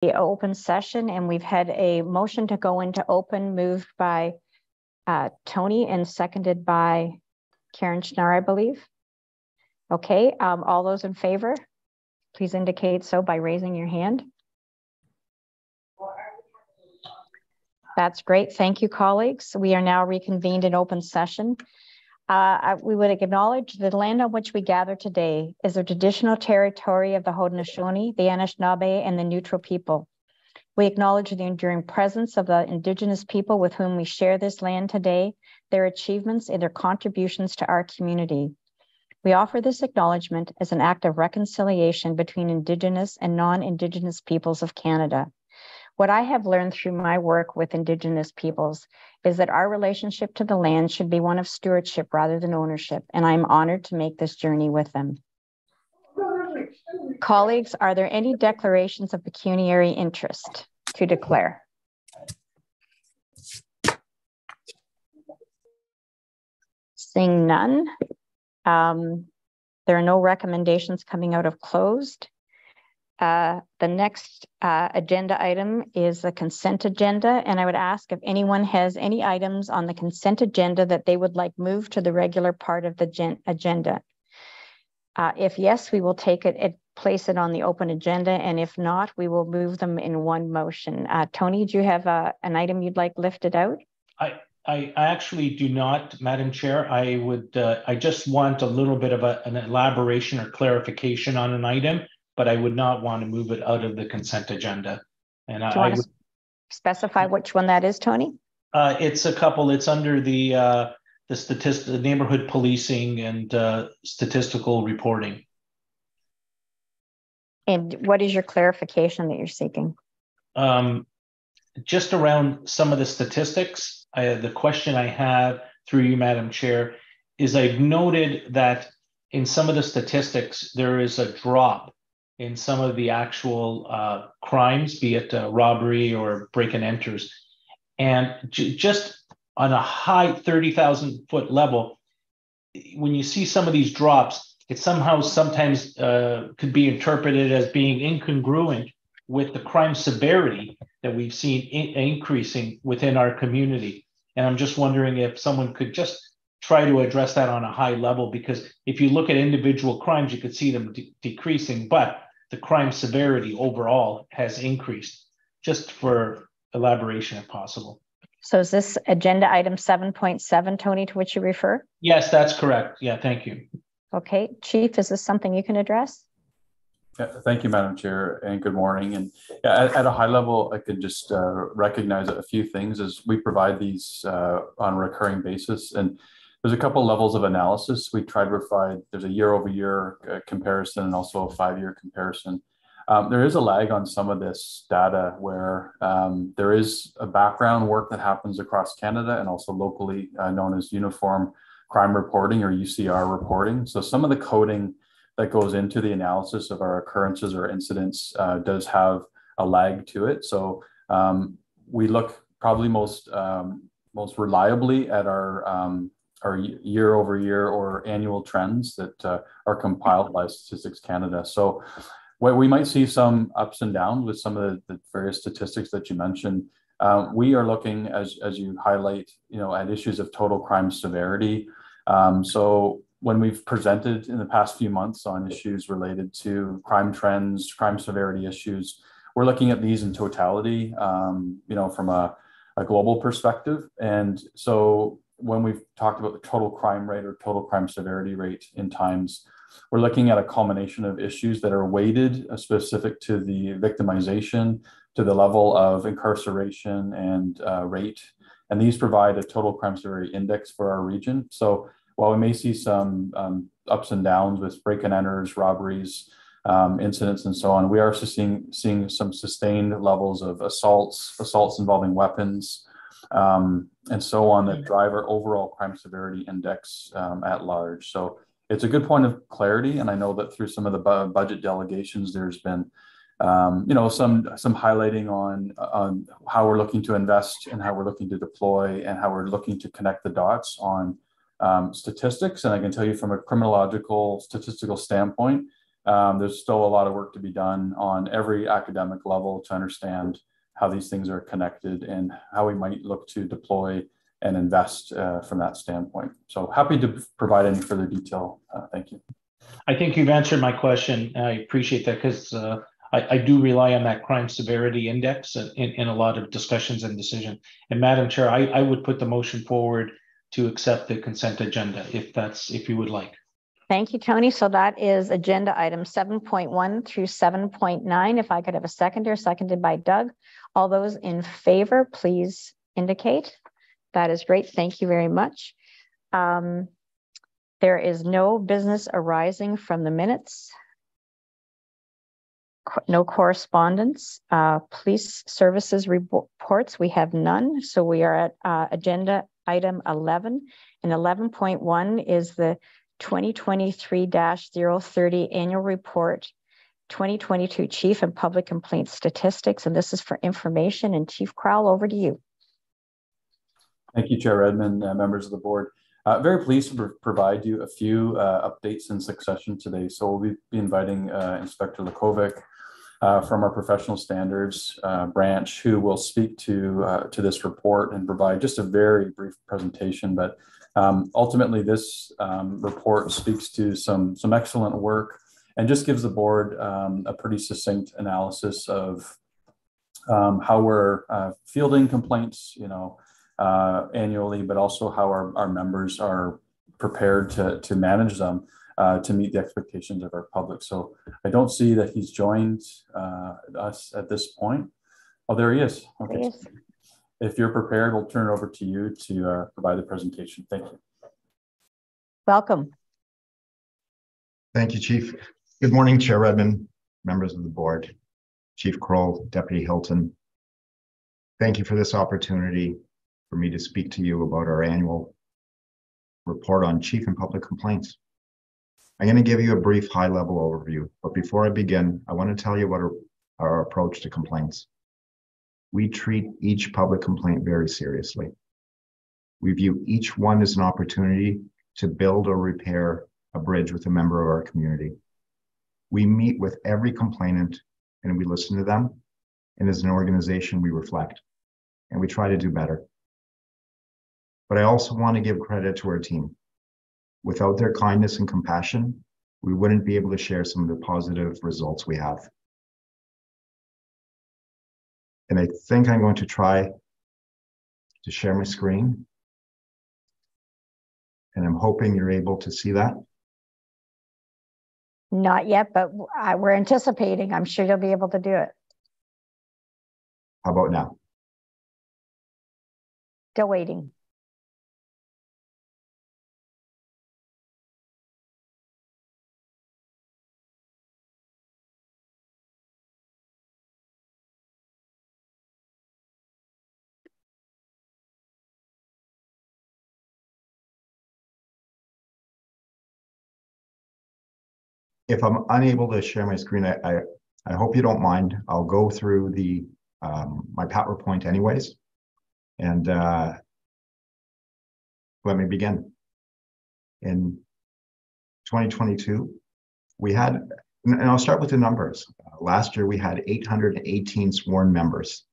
the open session, and we've had a motion to go into open moved by Tony and seconded by Karen Schnarr, I believe. Okay, all those in favor, please indicate so by raising your hand. That's great. Thank you, colleagues. We are now reconvened in open session. We would acknowledge the land on which we gather today is the traditional territory of the Haudenosaunee, the Anishinaabe, and the Neutral people. We acknowledge the enduring presence of the Indigenous people with whom we share this land today, their achievements and their contributions to our community. We offer this acknowledgement as an act of reconciliation between Indigenous and non-Indigenous peoples of Canada. What I have learned through my work with Indigenous peoples is that our relationship to the land should be one of stewardship rather than ownership, and I'm honored to make this journey with them. Colleagues, are there any declarations of pecuniary interest to declare? Seeing none, there are no recommendations coming out of closed. The next agenda item is the consent agenda, and I would ask if anyone has any items on the consent agenda that they would like moved to the regular part of the agenda. If yes, we will take it and place it on the open agenda, and if not, we will move them in one motion. Tony, do you have an item you'd like lifted out? I actually do not, Madam Chair. I just want a little bit of an elaboration or clarification on an item, but I would not want to move it out of the consent agenda. And do you want to specify which one that is, Tony? It's a couple. It's under the neighborhood policing and statistical reporting. And what is your clarification that you're seeking? Just around some of the statistics, the question I have through you, Madam Chair, is I've noted that in some of the statistics, there is a drop in some of the actual crimes, be it robbery or break and enters. And just on a high 30,000 foot level, when you see some of these drops, it sometimes could be interpreted as being incongruent with the crime severity that we've seen increasing within our community. And I'm just wondering if someone could just try to address that on a high level, because if you look at individual crimes, you could see them decreasing, but the crime severity overall has increased. Just for elaboration if possible. So is this agenda item 7.7, Tony, to which you refer? Yes, that's correct. Yeah, thank you. Okay, Chief, is this something you can address? Yeah, thank you, Madam Chair, and good morning. And at a high level, I could just recognize a few things as we provide these on a recurring basis. And there's a couple levels of analysis. We try to provide, there's a year-over-year comparison and also a 5-year comparison. There is a lag on some of this data where there is a background work that happens across Canada and also locally known as Uniform Crime Reporting or UCR reporting. So some of the coding that goes into the analysis of our occurrences or incidents does have a lag to it. So we look probably most reliably at our year-over-year or annual trends that are compiled by Statistics Canada. So where we might see some ups and downs with some of the various statistics that you mentioned, we are looking, as you highlight, at issues of total crime severity. So when we've presented in the past few months on issues related to crime trends, crime severity issues, we're looking at these in totality, from a global perspective. And so when we've talked about the total crime rate or total crime severity rate in times, we're looking at a culmination of issues that are weighted specific to the victimization, to the level of incarceration and rate. And these provide a total crime severity index for our region. So while we may see some ups and downs with break and enters, robberies, incidents, and so on, we are seeing some sustained levels of assaults involving weapons, and so on that drive our overall crime severity index at large. So it's a good point of clarity, and I know that through some of the budget delegations, there's been, some highlighting on how we're looking to invest and how we're looking to deploy and how we're looking to connect the dots on statistics. And I can tell you from a criminological statistical standpoint, there's still a lot of work to be done on every academic level to understand how these things are connected and how we might look to deploy and invest from that standpoint. So happy to provide any further detail. Thank you. I think you've answered my question. I appreciate that because I do rely on that crime severity index in a lot of discussions and decisions. And Madam Chair, I would put the motion forward to accept the consent agenda if you would like. Thank you, Tony. So that is agenda item 7.1 through 7.9. If I could have a seconder, seconded by Doug. All those in favor, please indicate. That is great. Thank you very much. There is no business arising from the minutes. No correspondence. Police services reports, we have none. So we are at agenda item 11. And 11.1 is the 2023-030 annual report, 2022 Chief and Public Complaints Statistics. And this is for information. And Chief Crowell, over to you. Thank you, Chair Redmond, members of the board. Very pleased to provide you a few updates in succession today. So we'll be inviting Inspector Lakovic from our professional standards branch, who will speak to this report and provide just a very brief presentation. But ultimately, this report speaks to some excellent work and just gives the board a pretty succinct analysis of how we're fielding complaints, annually, but also how our members are prepared to manage them to meet the expectations of our public. So I don't see that he's joined us at this point. Oh, there he is. Okay. Yes. If you're prepared, we'll turn it over to you to provide the presentation. Thank you. Welcome. Thank you, Chief. Good morning, Chair Redmond, members of the board, Chief Kroll, Deputy Hilton. Thank you for this opportunity for me to speak to you about our annual report on chief and public complaints. I'm going to give you a brief high-level overview, but before I begin, I want to tell you what our approach to complaints. We treat each public complaint very seriously. We view each one as an opportunity to build or repair a bridge with a member of our community. We meet with every complainant and we listen to them, and as an organization, we reflect and we try to do better. But I also want to give credit to our team. Without their kindness and compassion, we wouldn't be able to share some of the positive results we have. And I think I'm going to try to share my screen. And I'm hoping you're able to see that. Not yet, but we're anticipating. I'm sure you'll be able to do it. How about now? Still waiting. If I'm unable to share my screen, I hope you don't mind. I'll go through the my PowerPoint anyways. And let me begin. In 2022, we had, and I'll start with the numbers. Last year, we had 818 sworn members.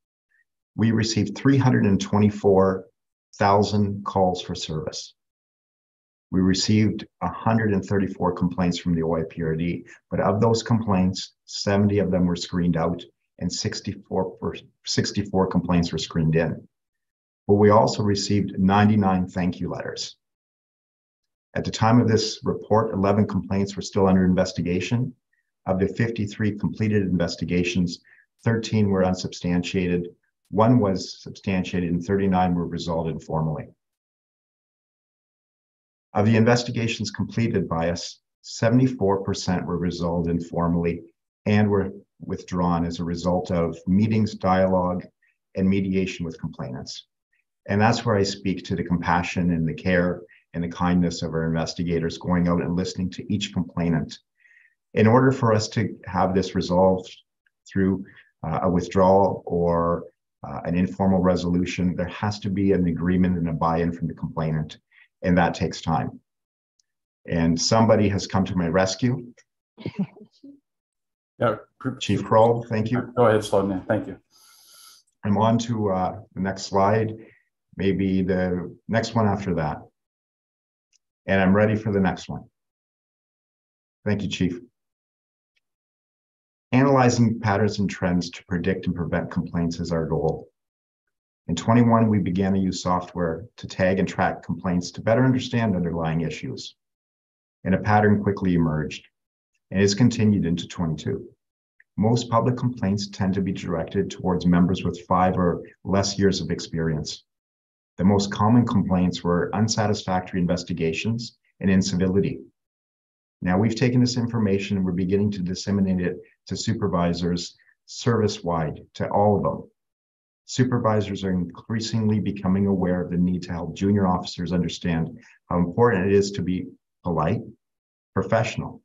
We received 324,000 calls for service. We received 134 complaints from the OIPRD, but of those complaints, 70 of them were screened out and 64 complaints were screened in. But we also received 99 thank you letters. At the time of this report, 11 complaints were still under investigation. Of the 53 completed investigations, 13 were unsubstantiated, 1 was substantiated, and 39 were resolved informally. Of the investigations completed by us, 74% were resolved informally and were withdrawn as a result of meetings, dialogue, and mediation with complainants. And that's where I speak to the compassion and the care and the kindness of our investigators going out and listening to each complainant. In order for us to have this resolved through a withdrawal or an informal resolution, there has to be an agreement and a buy-in from the complainant. And that takes time. And somebody has come to my rescue. Yeah, Chief Kroll, thank you. Go ahead, Sloan. Thank you. I'm on to the next slide, maybe the next one after that. And I'm ready for the next one. Thank you, Chief. Analyzing patterns and trends to predict and prevent complaints is our goal. In 21, we began to use software to tag and track complaints to better understand underlying issues. And a pattern quickly emerged and is continued into 22. Most public complaints tend to be directed towards members with 5 or less years of experience. The most common complaints were unsatisfactory investigations and incivility. Now we've taken this information and we're beginning to disseminate it to supervisors service-wide, to all of them. Supervisors are increasingly becoming aware of the need to help junior officers understand how important it is to be polite, professional.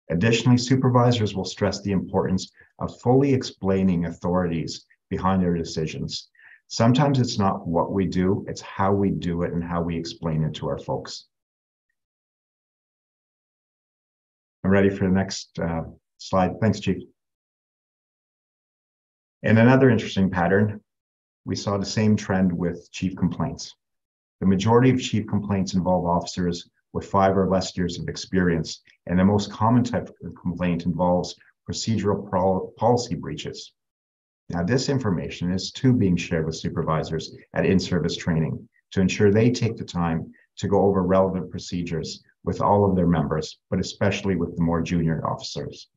Additionally, supervisors will stress the importance of fully explaining authorities behind their decisions. Sometimes it's not what we do, it's how we do it and how we explain it to our folks. I'm ready for the next slide. Thanks, Chief. And another interesting pattern, we saw the same trend with chief complaints. The majority of chief complaints involve officers with 5 or less years of experience, and the most common type of complaint involves procedural policy breaches. Now, this information is too being shared with supervisors at in-service training to ensure they take the time to go over relevant procedures with all of their members, but especially with the more junior officers.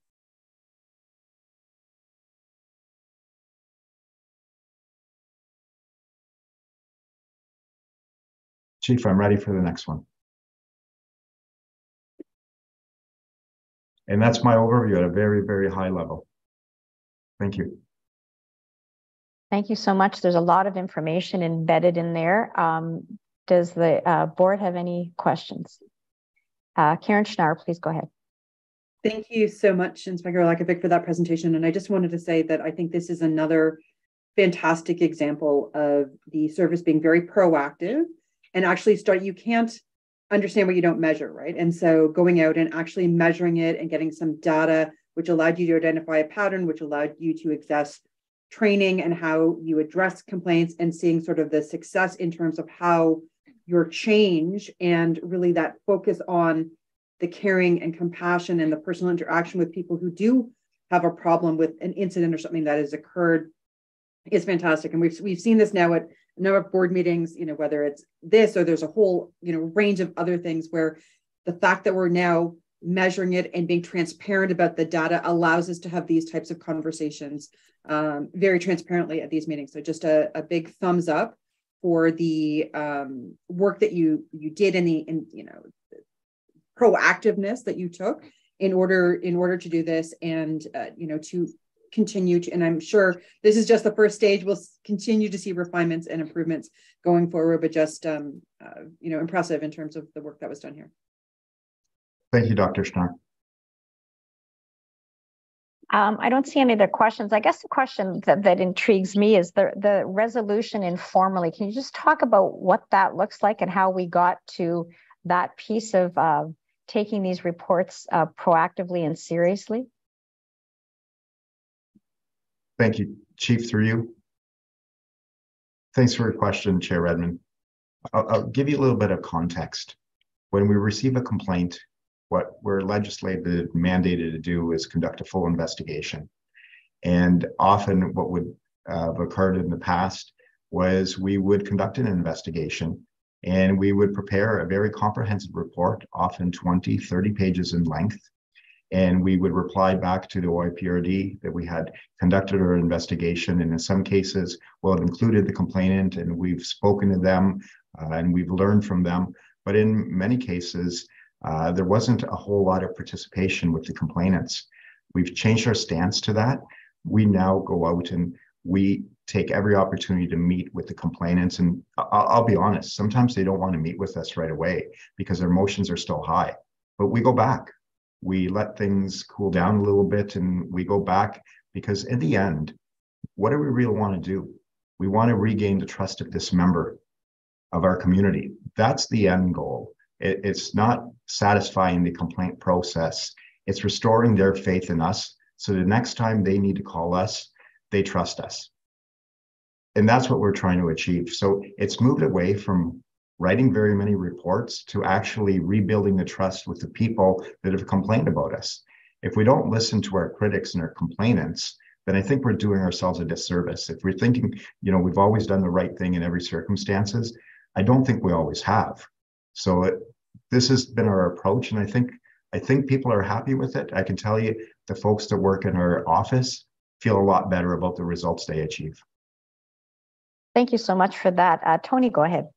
Chief, I'm ready for the next one. And that's my overview at a very, very high level. Thank you. Thank you so much. There's a lot of information embedded in there. Does the board have any questions? Karen Schnarr, please go ahead. Thank you so much, Inspector Lakovic, for that presentation. And I just wanted to say that I think this is another fantastic example of the service being very proactive and actually you can't understand what you don't measure, right? And so going out and actually measuring it and getting some data, which allowed you to identify a pattern, which allowed you to assess training and how you address complaints, and seeing sort of the success in terms of how your change and really that focus on the caring and compassion and the personal interaction with people who do have a problem with an incident or something that has occurred is fantastic. And we've seen this now at a number of board meetings, whether it's this or there's a whole, range of other things where the fact that we're now measuring it and being transparent about the data allows us to have these types of conversations very transparently at these meetings. So just a big thumbs up for the work that you did and the proactiveness that you took in order to do this, and to continue to, and I'm sure this is just the first stage. We'll continue to see refinements and improvements going forward, but just impressive in terms of the work that was done here. Thank you, Dr. Schnarr. I don't see any other questions. I guess the question that intrigues me is the resolution informally. Can you just talk about what that looks like and how we got to that piece of taking these reports proactively and seriously? Thank you, Chief, through you. Thanks for your question, Chair Redmond. I'll give you a little bit of context. When we receive a complaint, what we're legislated mandated to do is conduct a full investigation. And often what would have occurred in the past was we would conduct an investigation and we would prepare a very comprehensive report, often 20, 30 pages in length. And we would reply back to the OIPRD that we had conducted our investigation. And in some cases, we'll have included the complainant and we've spoken to them and we've learned from them. But in many cases, there wasn't a whole lot of participation with the complainants. We've changed our stance to that. We now go out and we take every opportunity to meet with the complainants. And I'll be honest, sometimes they don't want to meet with us right away because their emotions are still high. But we go back. We let things cool down a little bit and we go back, because in the end, what do we really want to do? We want to regain the trust of this member of our community. That's the end goal. It's not satisfying the complaint process. It's restoring their faith in us So the next time they need to call us, they trust us. And that's what we're trying to achieve. So it's moved away from writing very many reports to actually rebuilding the trust with the people that have complained about us. If we don't listen to our critics and our complainants, then I think we're doing ourselves a disservice. If we're thinking, we've always done the right thing in every circumstances, I don't think we always have. So this has been our approach, and I think people are happy with it. I can tell you, the folks that work in our office feel a lot better about the results they achieve. Thank you so much for that. Tony, go ahead.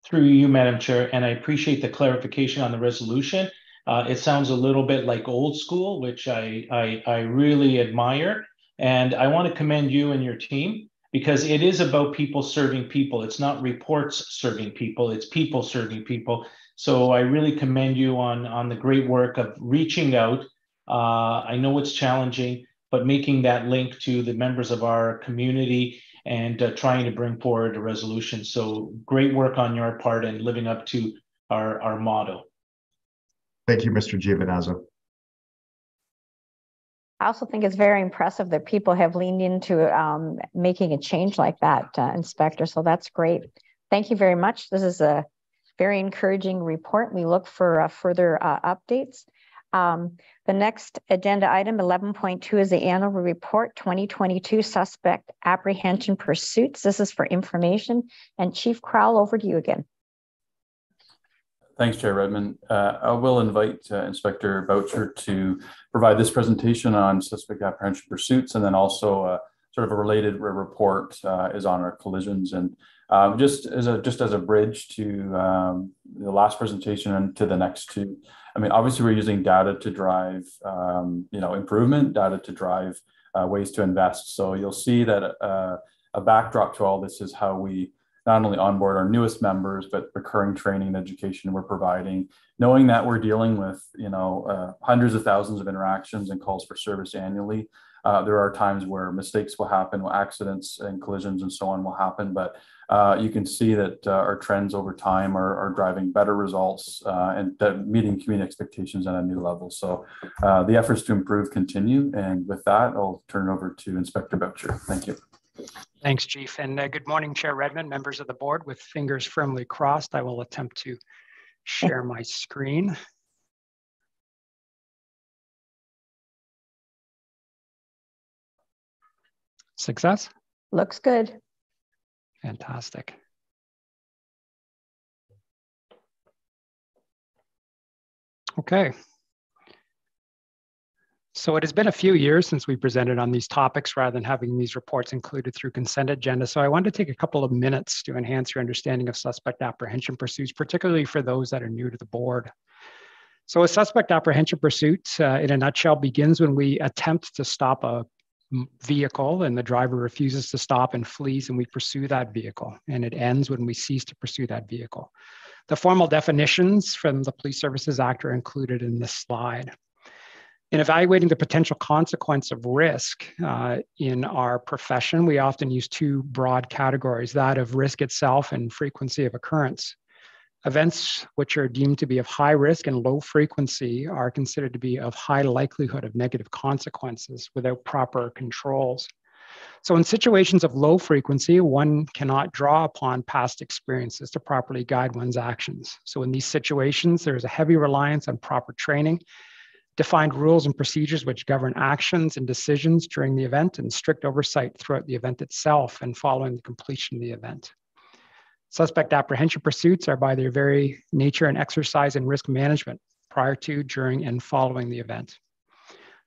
Through you, Madam Chair, and I appreciate the clarification on the resolution. It sounds a little bit like old school, which I really admire. And I want to commend you and your team, because it is about people serving people. It's not reports serving people, it's people serving people. So I really commend you on the great work of reaching out. I know it's challenging, but making that link to the members of our community and trying to bring forward a resolution. So great work on your part and living up to our motto. Thank you, Mr. Giovinazzo. I also think it's very impressive that people have leaned into making a change like that, Inspector. So that's great. Thank you very much. This is a very encouraging report. We look for further updates. The next agenda item, 11.2, is the annual report 2022 suspect apprehension pursuits. This is for information. And Chief Crowell, over to you again. Thanks, Chair Redmond. I will invite Inspector Boucher to provide this presentation on suspect apprehension pursuits, and then also sort of a related report is on our collisions. And just as a bridge to the last presentation and to the next two, I mean, obviously we're using data to drive improvement, data to drive ways to invest. So you'll see that a backdrop to all this is how we not only onboard our newest members, but recurring training and education we're providing, knowing that we're dealing with, hundreds of thousands of interactions and calls for service annually. There are times where mistakes will happen, accidents and collisions and so on will happen, but you can see that our trends over time are driving better results and meeting community expectations at a new level. So the efforts to improve continue. And with that, I'll turn it over to Inspector Boucher. Thank you. Thanks, Chief. And good morning, Chair Redmond, members of the board. With fingers firmly crossed, I will attempt to share my screen. Success? Looks good. Fantastic. Okay. So it has been a few years since we presented on these topics rather than having these reports included through consent agenda. So I wanted to take a couple of minutes to enhance your understanding of suspect apprehension pursuits, particularly for those that are new to the board. So a suspect apprehension pursuit, in a nutshell, begins when we attempt to stop a vehicle and the driver refuses to stop and flees, and we pursue that vehicle. And it ends when we cease to pursue that vehicle. The formal definitions from the Police Services Act are included in this slide. In evaluating the potential consequence of risk in our profession, we often use two broad categories, that of risk itself and frequency of occurrence. Events which are deemed to be of high risk and low frequency are considered to be of high likelihood of negative consequences without proper controls. So in situations of low frequency, one cannot draw upon past experiences to properly guide one's actions. So in these situations, there's a heavy reliance on proper training, defined rules and procedures which govern actions and decisions during the event, and strict oversight throughout the event itself and following the completion of the event. Suspect apprehension pursuits are by their very nature an exercise in risk management prior to, during, and following the event.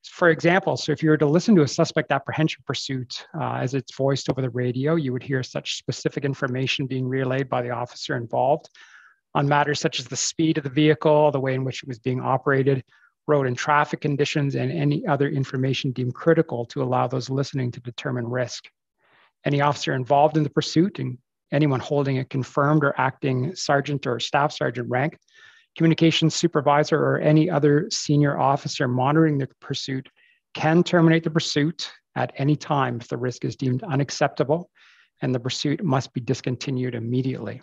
For example, so if you were to listen to a suspect apprehension pursuit as it's voiced over the radio, you would hear such specific information being relayed by the officer involved on matters such as the speed of the vehicle, the way in which it was being operated, road and traffic conditions, and any other information deemed critical to allow those listening to determine risk. Any officer involved in the pursuit and anyone holding a confirmed or acting sergeant or staff sergeant rank, communications supervisor, or any other senior officer monitoring the pursuit can terminate the pursuit at any time if the risk is deemed unacceptable, and the pursuit must be discontinued immediately.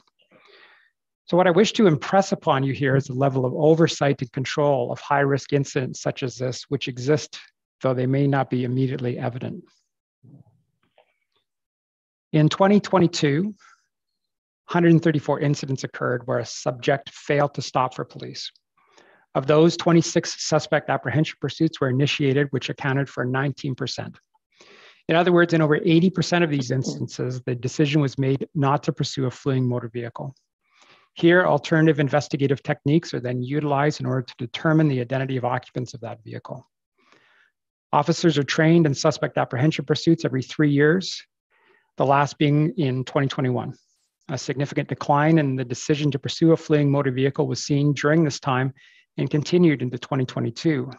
So what I wish to impress upon you here is the level of oversight and control of high-risk incidents such as this, which exist, though they may not be immediately evident. In 2022, 134 incidents occurred where a subject failed to stop for police. Of those, 26 suspect apprehension pursuits were initiated, which accounted for 19%. In other words, in over 80% of these instances, the decision was made not to pursue a fleeing motor vehicle. Here, alternative investigative techniques are then utilized in order to determine the identity of occupants of that vehicle. Officers are trained in suspect apprehension pursuits every 3 years, the last being in 2021. A significant decline in the decision to pursue a fleeing motor vehicle was seen during this time and continued into 2022.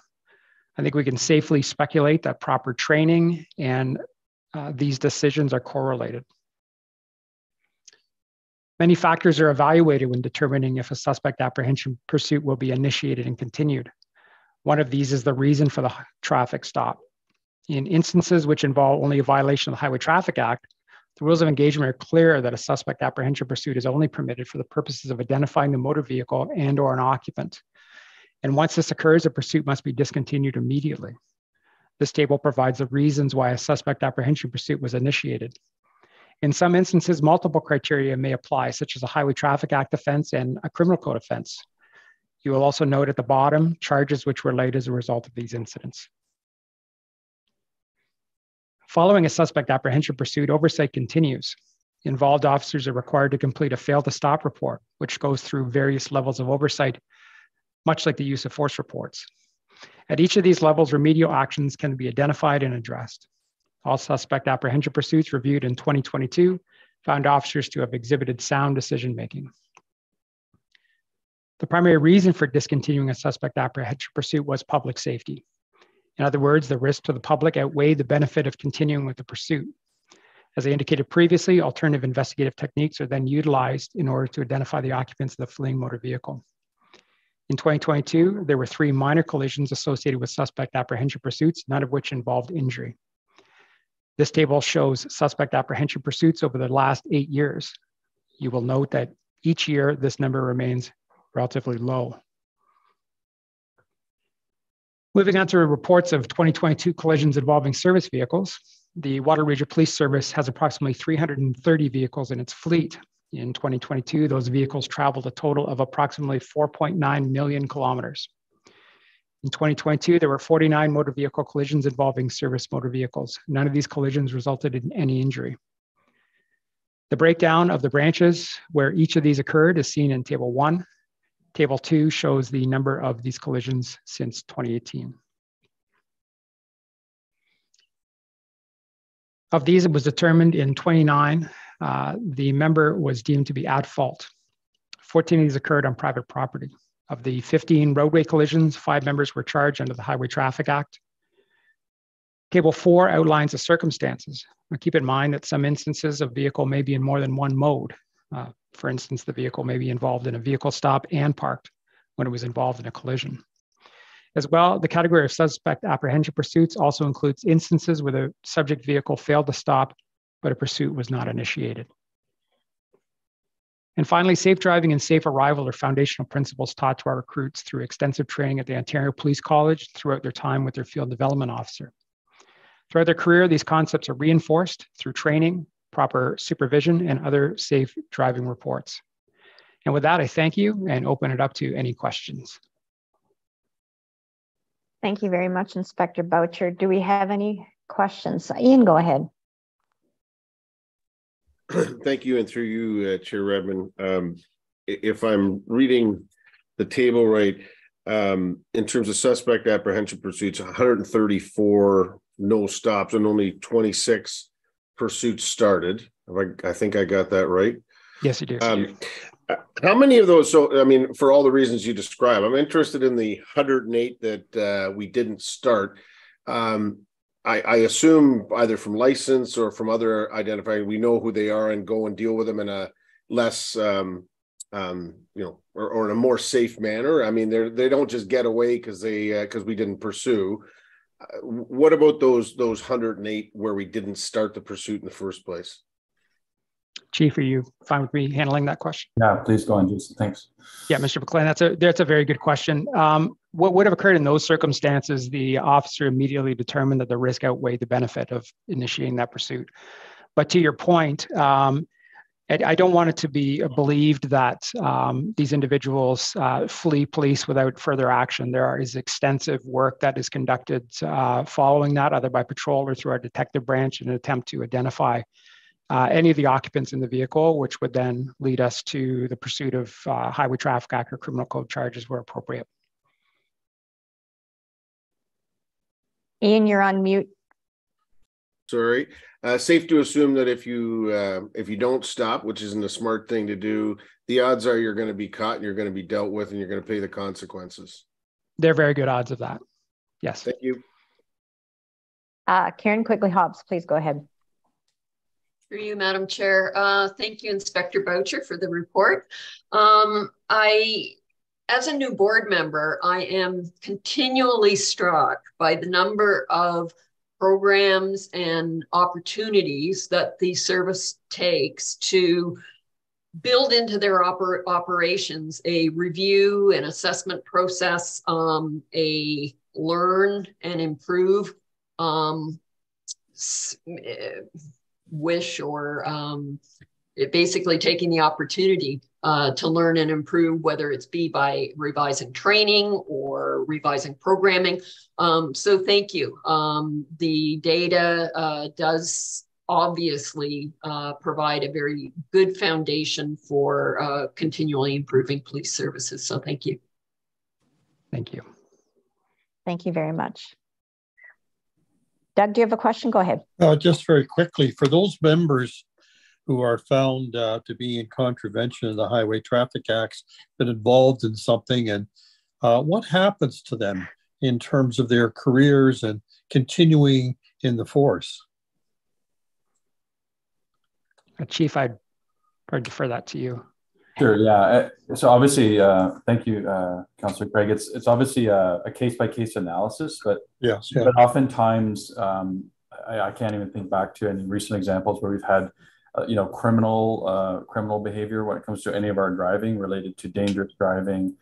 I think we can safely speculate that proper training and these decisions are correlated. Many factors are evaluated when determining if a suspect apprehension pursuit will be initiated and continued. One of these is the reason for the traffic stop. In instances which involve only a violation of the Highway Traffic Act, the rules of engagement are clear that a suspect apprehension pursuit is only permitted for the purposes of identifying the motor vehicle and/or an occupant. And once this occurs, a pursuit must be discontinued immediately. This table provides the reasons why a suspect apprehension pursuit was initiated. In some instances, multiple criteria may apply, such as a Highway Traffic Act offense and a criminal code offense. You will also note at the bottom charges which were laid as a result of these incidents. Following a suspect apprehension pursuit, oversight continues. Involved officers are required to complete a fail to stop report, which goes through various levels of oversight, much like the use of force reports. At each of these levels, remedial actions can be identified and addressed. All suspect apprehension pursuits reviewed in 2022 found officers to have exhibited sound decision-making. The primary reason for discontinuing a suspect apprehension pursuit was public safety. In other words, the risk to the public outweighed the benefit of continuing with the pursuit. As I indicated previously, alternative investigative techniques are then utilized in order to identify the occupants of the fleeing motor vehicle. In 2022, there were 3 minor collisions associated with suspect apprehension pursuits, none of which involved injury. This table shows suspect apprehension pursuits over the last 8 years. You will note that each year, this number remains relatively low. Moving on to reports of 2022 collisions involving service vehicles, the Waterloo Region Police Service has approximately 330 vehicles in its fleet. In 2022, those vehicles traveled a total of approximately 4.9 million kilometers. In 2022, there were 49 motor vehicle collisions involving service motor vehicles. None of these collisions resulted in any injury. The breakdown of the branches where each of these occurred is seen in Table 1. Table 2 shows the number of these collisions since 2018. Of these, it was determined in 29, the member was deemed to be at fault. 14 of these occurred on private property. Of the 15 roadway collisions, 5 members were charged under the Highway Traffic Act. Table 4 outlines the circumstances. Now, keep in mind that some instances of vehicle may be in more than one mode. For instance, the vehicle may be involved in a vehicle stop and parked when it was involved in a collision. As well, the category of suspect apprehension pursuits also includes instances where the subject vehicle failed to stop, but a pursuit was not initiated. And finally, safe driving and safe arrival are foundational principles taught to our recruits through extensive training at the Ontario Police College throughout their time with their field development officer. Throughout their career, these concepts are reinforced through training, proper supervision, and other safe driving reports. And with that, I thank you and open it up to any questions. Thank you very much, Inspector Boucher. Do we have any questions? Ian, go ahead. Thank you, and through you, Chair Redmond. If I'm reading the table right, in terms of suspect apprehension pursuits, 134 no stops and only 26 pursuits started. I think I got that right. Yes, you do. How many of those? So, I mean, for all the reasons you describe, I'm interested in the 108 that we didn't start. I assume either from license or from other identifying, we know who they are and go and deal with them in a less, or in a more safe manner. I mean, they don't just get away because we didn't pursue. What about those 108 where we didn't start the pursuit in the first place? Chief, are you fine with me handling that question? Yeah, please go on, Jason. Thanks. Yeah, Mr. McLean, that's a very good question. What would have occurred in those circumstances? The officer immediately determined that the risk outweighed the benefit of initiating that pursuit. But to your point, I don't want it to be believed that these individuals flee police without further action. There is extensive work that is conducted following that, either by patrol or through our detective branch, in an attempt to identify any of the occupants in the vehicle, which would then lead us to the pursuit of Highway Traffic Act or criminal code charges where appropriate. Ian, you're on mute. Sorry. Safe to assume that if you don't stop, which isn't a smart thing to do, the odds are you're going to be caught and you're going to be dealt with and you're going to pay the consequences. There are very good odds of that. Yes. Thank you. Karen Quigley-Hobbs, please go ahead. Through you, Madam Chair. Thank you, Inspector Boucher, for the report. As a new board member, I am continually struck by the number of programs and opportunities that the service takes to build into their operations a review and assessment process, a learn and improve wish, or basically taking the opportunity to learn and improve, whether it's by revising training or revising programming. So thank you. The data does obviously provide a very good foundation for continually improving police services. So thank you. Thank you. Thank you very much. Doug, do you have a question? Go ahead. Just very quickly, for those members who are found to be in contravention of the Highway Traffic Acts, been involved in something, and what happens to them in terms of their careers and continuing in the force? Chief, I'd probably defer that to you. Sure. Yeah. So obviously, thank you, Councillor Craig. It's obviously a case-by-case analysis, but yes, but oftentimes I can't even think back to any recent examples where we've had criminal behavior when it comes to any of our driving related to dangerous driving,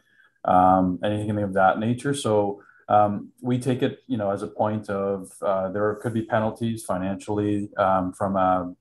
anything of that nature. So we take it, as a point of there could be penalties financially from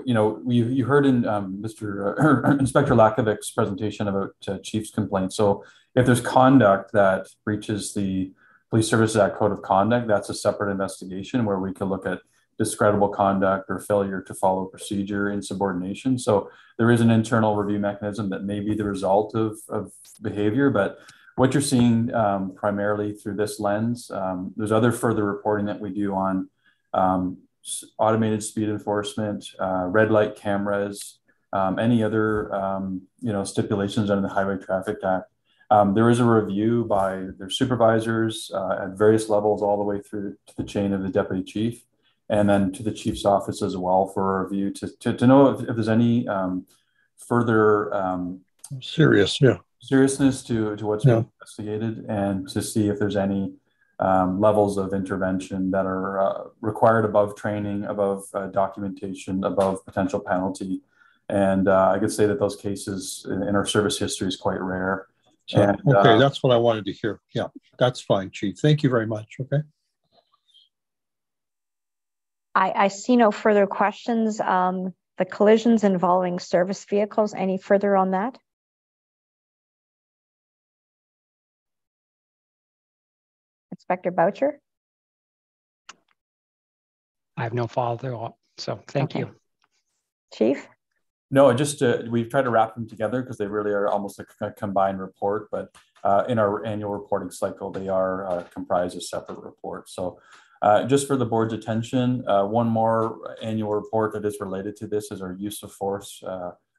you heard in Inspector Lakovic's presentation about Chief's complaint. So if there's conduct that breaches the Police Services Act Code of Conduct, that's a separate investigation where we could look at discreditable conduct or failure to follow procedure, insubordination. So there is an internal review mechanism that may be the result of behavior, but what you're seeing primarily through this lens, there's other further reporting that we do on automated speed enforcement, red light cameras, any other stipulations under the Highway Traffic Act. There is a review by their supervisors at various levels, all the way through to the chain of the deputy chief, and then to the chief's office as well for a review to know if there's any further seriousness to what's being investigated, and to see if there's any levels of intervention that are required above training, above documentation, above potential penalty. And I could say that those cases in our service history is quite rare. Okay, that's what I wanted to hear. Yeah, that's fine, Chief. Thank you very much. Okay. I see no further questions. The collisions involving service vehicles, any further on that? Inspector Boucher? I have no follow-up, so thank you. Chief? No, just we've tried to wrap them together because they really are almost a combined report, but in our annual reporting cycle, they are comprised of separate reports. So just for the board's attention, one more annual report that is related to this is our use of force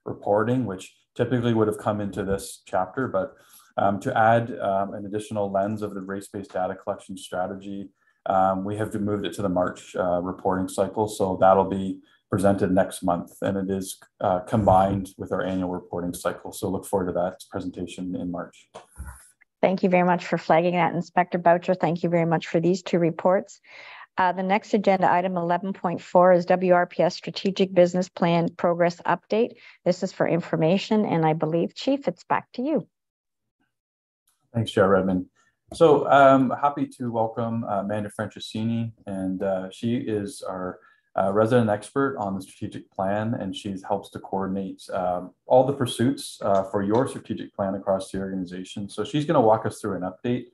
reporting, which typically would have come into this chapter, but to add an additional lens of the race-based data collection strategy, we have moved it to the March reporting cycle. So that'll be presented next month, and it is combined with our annual reporting cycle. So look forward to that presentation in March. Thank you very much for flagging that, Inspector Boucher. Thank you very much for these two reports. The next agenda item 11.4 is WRPS Strategic Business Plan Progress Update. This is for information, and I believe, Chief, it's back to you. Thanks, Chair Redmond. So happy to welcome Amanda Franceschini, and she is our resident expert on the strategic plan, and she helps to coordinate all the pursuits for your strategic plan across the organization. So she's going to walk us through an update,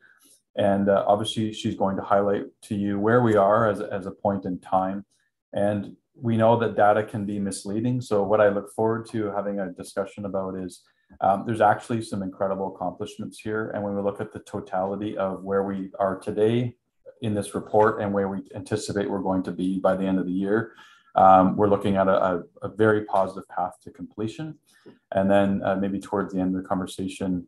and obviously she's going to highlight to you where we are as a point in time. And we know that data can be misleading. So what I look forward to having a discussion about is there's actually some incredible accomplishments here. And when we look at the totality of where we are today in this report and where we anticipate we're going to be by the end of the year, we're looking at a very positive path to completion. And then maybe towards the end of the conversation,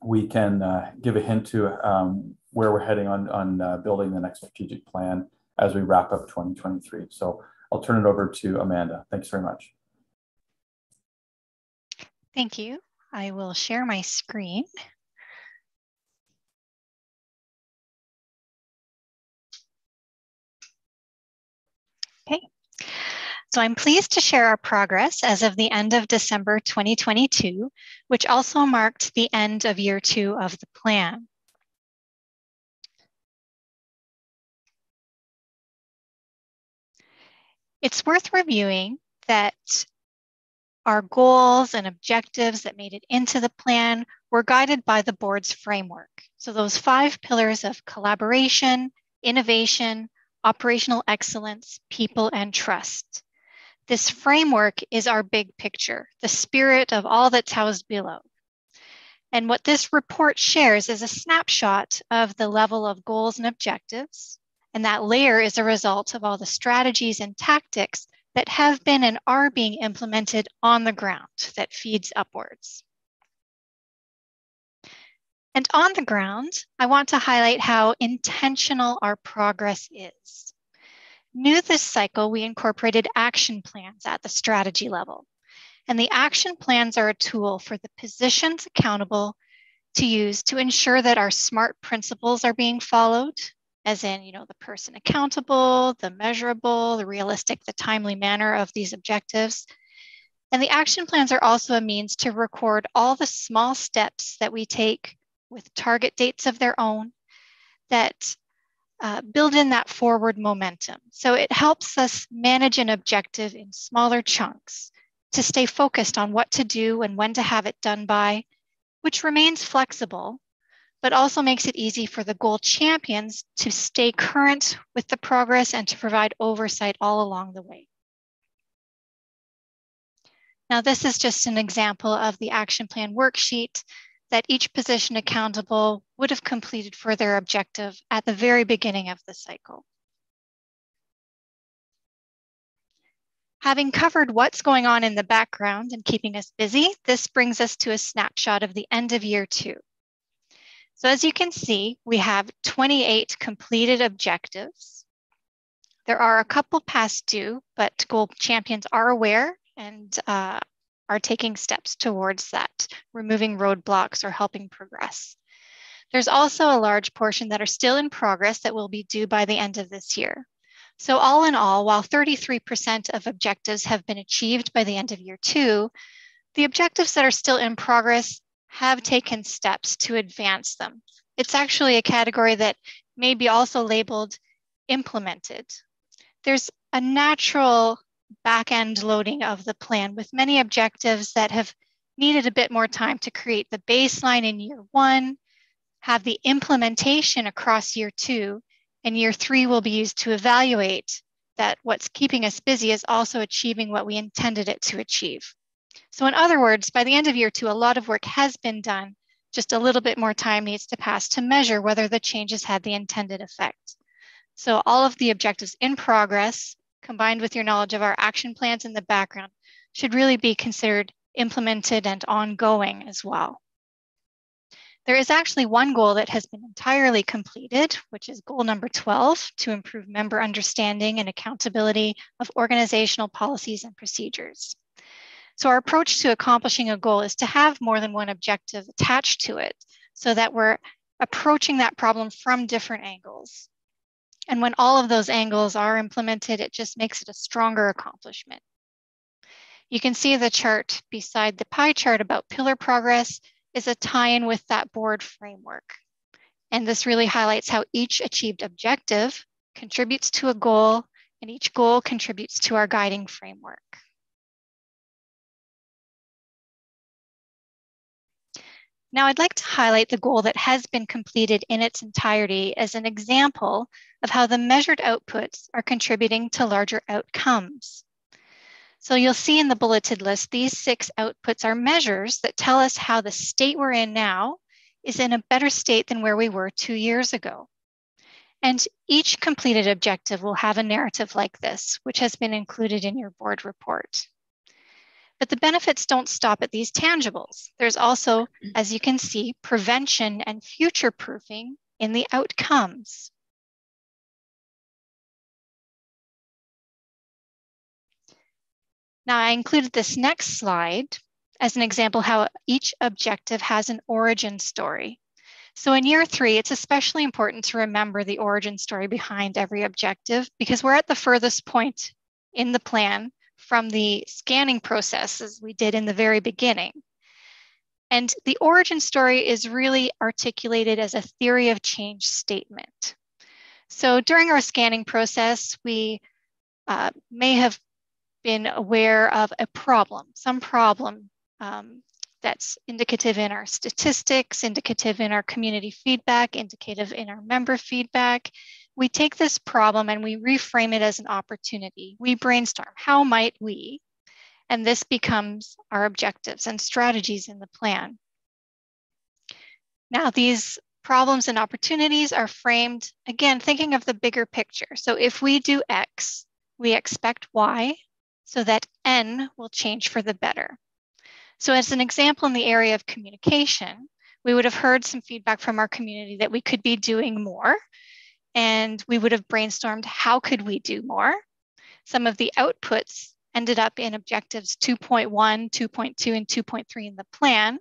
we can give a hint to where we're heading on building the next strategic plan as we wrap up 2023. So I'll turn it over to Amanda. Thanks very much. Thank you. I will share my screen. Okay. So I'm pleased to share our progress as of the end of December 2022, which also marked the end of year 2 of the plan. It's worth reviewing that our goals and objectives that made it into the plan were guided by the board's framework. So those 5 pillars of collaboration, innovation, operational excellence, people, and trust. This framework is our big picture, the spirit of all that's housed below. And what this report shares is a snapshot of the level of goals and objectives. And that layer is a result of all the strategies and tactics that have been and are being implemented on the ground that feeds upwards. And on the ground, I want to highlight how intentional our progress is. New this cycle, we incorporated action plans at the strategy level. And the action plans are a tool for the positions accountable to use to ensure that our SMART principles are being followed, as in, the person accountable, the measurable, the realistic, the timely manner of these objectives. And the action plans are also a means to record all the small steps that we take with target dates of their own that build in that forward momentum. So it helps us manage an objective in smaller chunks to stay focused on what to do and when to have it done by, which remains flexible, but also makes it easy for the goal champions to stay current with the progress and to provide oversight all along the way. Now, this is just an example of the action plan worksheet that each position accountable would have completed for their objective at the very beginning of the cycle. Having covered what's going on in the background and keeping us busy, this brings us to a snapshot of the end of year 2. So as you can see, we have 28 completed objectives. There are a couple past due, but goal champions are aware and are taking steps towards that, removing roadblocks or helping progress. There's also a large portion that are still in progress that will be due by the end of this year. So all in all, while 33% of objectives have been achieved by the end of year 2, the objectives that are still in progress have taken steps to advance them. It's actually a category that may be also labeled implemented. There's a natural back-end loading of the plan with many objectives that have needed a bit more time to create the baseline in year 1, have the implementation across year 2, and year 3 will be used to evaluate that what's keeping us busy is also achieving what we intended it to achieve. So in other words, by the end of year 2, a lot of work has been done. Just a little bit more time needs to pass to measure whether the changes had the intended effect. So all of the objectives in progress, combined with your knowledge of our action plans in the background, should really be considered implemented and ongoing as well. There is actually one goal that has been entirely completed, which is goal number 12, to improve member understanding and accountability of organizational policies and procedures. So our approach to accomplishing a goal is to have more than one objective attached to it so that we're approaching that problem from different angles. And when all of those angles are implemented, it just makes it a stronger accomplishment. You can see the chart beside the pie chart about pillar progress is a tie-in with that board framework. And this really highlights how each achieved objective contributes to a goal, and each goal contributes to our guiding framework. Now, I'd like to highlight the goal that has been completed in its entirety as an example of how the measured outputs are contributing to larger outcomes. So you'll see in the bulleted list, these 6 outputs are measures that tell us how the state we're in now is in a better state than where we were 2 years ago. And each completed objective will have a narrative like this, which has been included in your board report. But the benefits don't stop at these tangibles. There's also, as you can see, prevention and future proofing in the outcomes. Now, I included this next slide as an example how each objective has an origin story. So in year 3, it's especially important to remember the origin story behind every objective because we're at the furthest point in the plan from the scanning process as we did in the very beginning. And the origin story is really articulated as a theory of change statement. So during our scanning process, we may have been aware of a problem, some problem that's indicative in our statistics, indicative in our community feedback, indicative in our member feedback. We take this problem and we reframe it as an opportunity. We brainstorm, how might we? And this becomes our objectives and strategies in the plan. Now, these problems and opportunities are framed, again, thinking of the bigger picture. So if we do X, we expect Y, so that N will change for the better. So as an example in the area of communication, we would have heard some feedback from our community that we could be doing more, and we would have brainstormed how could we do more. Some of the outputs ended up in objectives 2.1, 2.2, and 2.3 in the plan,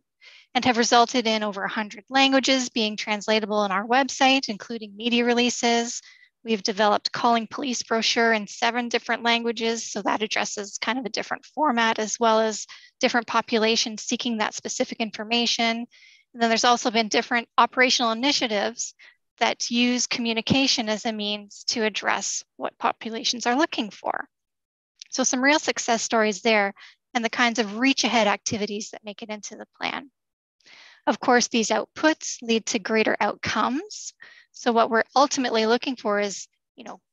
and have resulted in over 100 languages being translatable on our website, including media releases. We've developed calling police brochure in 7 different languages, so that addresses kind of a different format as well as different populations seeking that specific information. And then there's also been different operational initiatives that use communication as a means to address what populations are looking for. So some real success stories there and the kinds of reach ahead activities that make it into the plan. Of course, these outputs lead to greater outcomes. So what we're ultimately looking for is,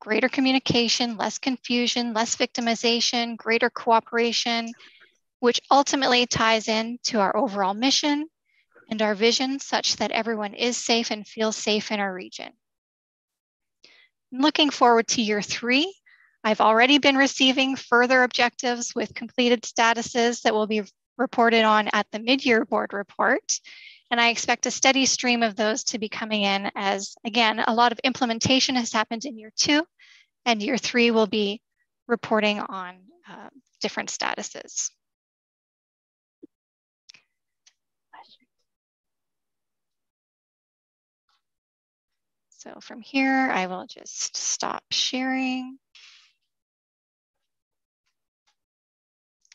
greater communication, less confusion, less victimization, greater cooperation, which ultimately ties in to our overall mission and our vision such that everyone is safe and feels safe in our region. Looking forward to year 3, I've already been receiving further objectives with completed statuses that will be reported on at the mid-year board report. And I expect a steady stream of those to be coming in as, again, a lot of implementation has happened in year 2, and year 3 will be reporting on different statuses. So from here, I will just stop sharing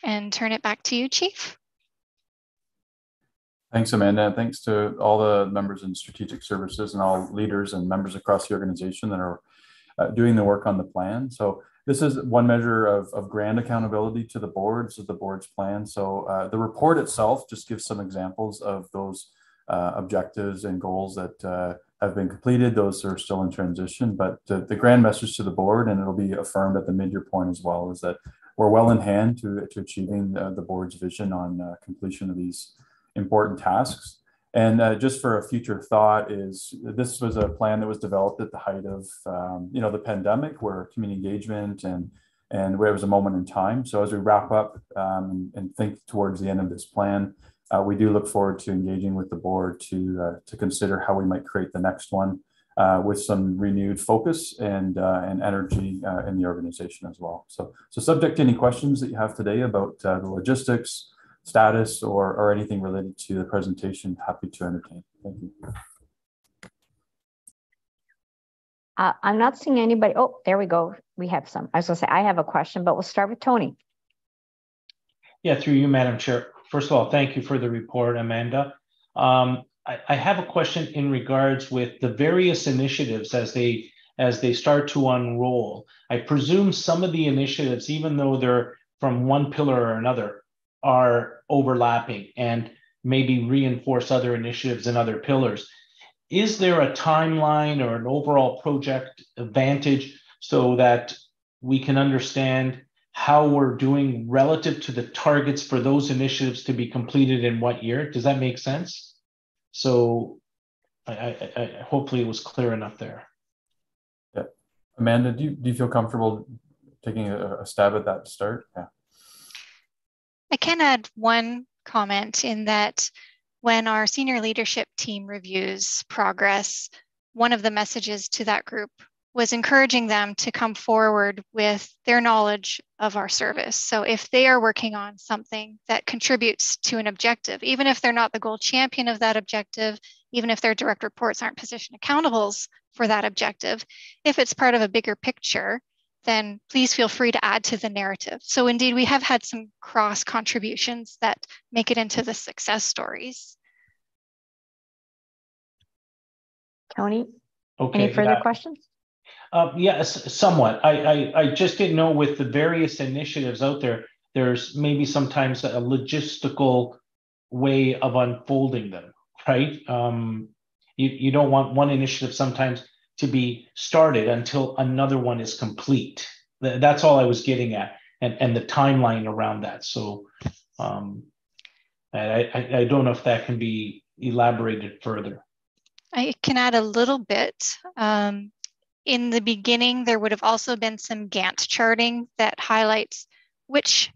and turn it back to you, Chief. Thanks, Amanda. Thanks to all the members in strategic services and all leaders and members across the organization that are doing the work on the plan. So this is one measure of grant accountability to the board. This is the board's plan. So the report itself just gives some examples of those objectives and goals that have been completed. Those are still in transition, but the grand message to the board, and it'll be affirmed at the mid-year point as well, is that we're well in hand to achieving the board's vision on completion of these important tasks. And just for a future thought is this was a plan that was developed at the height of the pandemic, where community engagement and where it was a moment in time. So as we wrap up and think towards the end of this plan, we do look forward to engaging with the board to consider how we might create the next one with some renewed focus and energy in the organization as well. So subject to any questions that you have today about the logistics, status, or anything related to the presentation, happy to entertain. Thank you. I'm not seeing anybody. Oh, there we go. We have some. I was going to say, I have a question, but we'll start with Tony. Yeah, through you, Madam Chair. First of all, thank you for the report, Amanda. I have a question in regards with the various initiatives as they start to unroll. I presume some of the initiatives, even though they're from one pillar or another, are overlapping and maybe reinforce other initiatives and other pillars. Is there a timeline or an overall project advantage so that we can understand how we're doing relative to the targets for those initiatives to be completed in what year? Does that make sense? So I hopefully it was clear enough there. Yeah. Amanda, do you feel comfortable taking a stab at that to start? Yeah. I can add one comment in that when our senior leadership team reviews progress, one of the messages to that group was encouraging them to come forward with their knowledge of our service. So if they are working on something that contributes to an objective, even if they're not the goal champion of that objective, even if their direct reports aren't position accountables for that objective, if it's part of a bigger picture, then please feel free to add to the narrative. So indeed, we have had some cross contributions that make it into the success stories. Tony, okay, any further questions? Yes, somewhat. I just didn't know with the various initiatives out there, there's maybe sometimes a logistical way of unfolding them, right? You don't want one initiative sometimes to be started until another one is complete. That's all I was getting at, and the timeline around that. So I don't know if that can be elaborated further. I can add a little bit. In the beginning, there would have also been some Gantt charting that highlights which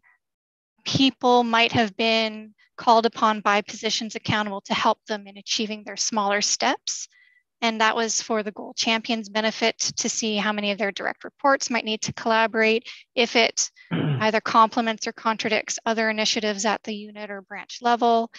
people might have been called upon by positions accountable to help them in achieving their smaller steps. And that was for the goal champions benefit to see how many of their direct reports might need to collaborate, if it either complements or contradicts other initiatives at the unit or branch level.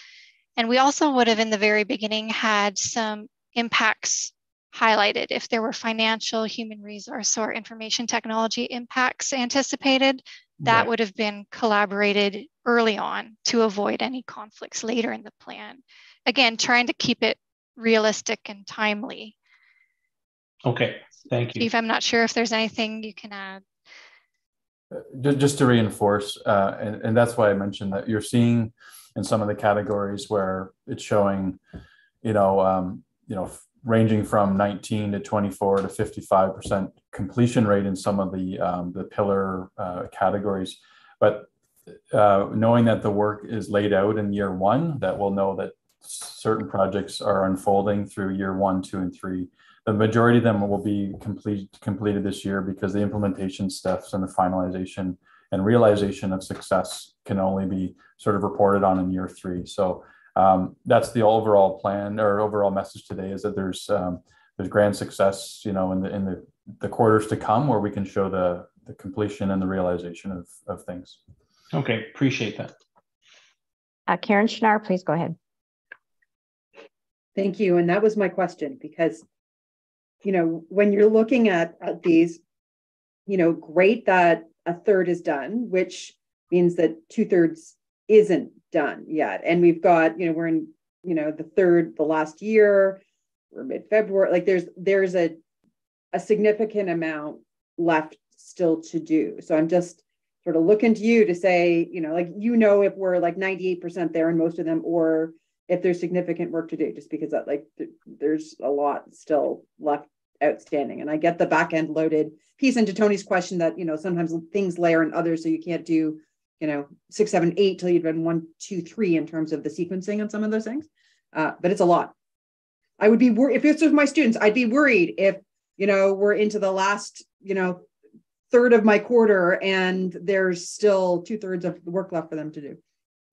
And we also would have in the very beginning had some impacts highlighted. If there were financial, human resource, or information technology impacts anticipated, that Right. would have been collaborated early on to avoid any conflicts later in the plan. Again, trying to keep it realistic and timely. Okay, thank you. Steve, I'm not sure if there's anything you can add. Just to reinforce, and that's why I mentioned that you're seeing in some of the categories where it's showing, ranging from 19 to 24 to 55% completion rate in some of the pillar categories. But knowing that the work is laid out in year one, that we'll know that certain projects are unfolding through year 1, 2, and 3. The majority of them will be completed this year because the implementation steps and the finalization and realization of success can only be sort of reported on in year 3. So that's the overall plan or overall message today, is that there's grand success, in the quarters to come where we can show the completion and the realization of things. Okay, appreciate that. Karen Schnarr, please go ahead. Thank you. And that was my question, because, when you're looking at these, great that a third is done, which means that 2/3 isn't done yet. And we've got, we're in, the last year, we're mid-February, like there's a significant amount left still to do. So I'm just sort of looking to you to say, if we're like 98% there in most of them, or if there's significant work to do, just because that there's a lot still left outstanding. And I get the back end loaded piece into Tony's question that, sometimes things layer in others, so you can't do, 6, 7, 8 till you've done 1, 2, 3 in terms of the sequencing on some of those things. But it's a lot. I would be worried if this was my students. I'd be worried if, we're into the last, third of my quarter and there's still 2/3 of the work left for them to do,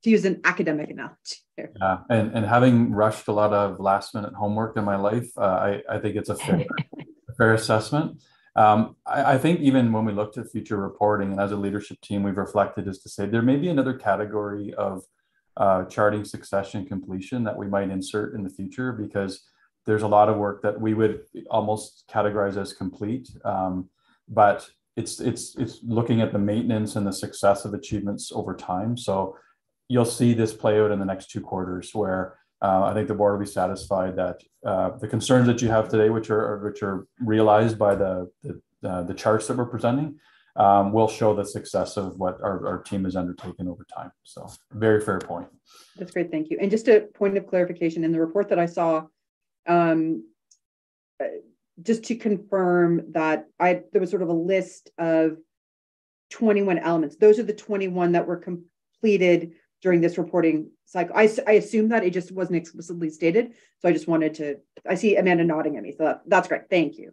to use an academic analogy. Yeah, and having rushed a lot of last minute homework in my life, I think it's a fair assessment. I think even when we looked at future reporting, and as a leadership team, we've reflected is to say there may be another category of charting succession completion that we might insert in the future, because there's a lot of work that we would almost categorize as complete, but it's looking at the maintenance and the success of achievements over time. So you'll see this play out in the next 2 quarters, where I think the board will be satisfied that the concerns that you have today, which are realized by the charts that we're presenting, will show the success of what our team has undertaken over time. So very fair point. That's great, thank you. And just a point of clarification, in the report that I saw, just to confirm that there was sort of a list of 21 elements. Those are the 21 that were completed during this reporting cycle. I assume that it just wasn't explicitly stated. So I just wanted to, I see Amanda nodding at me. So that's great. Thank you.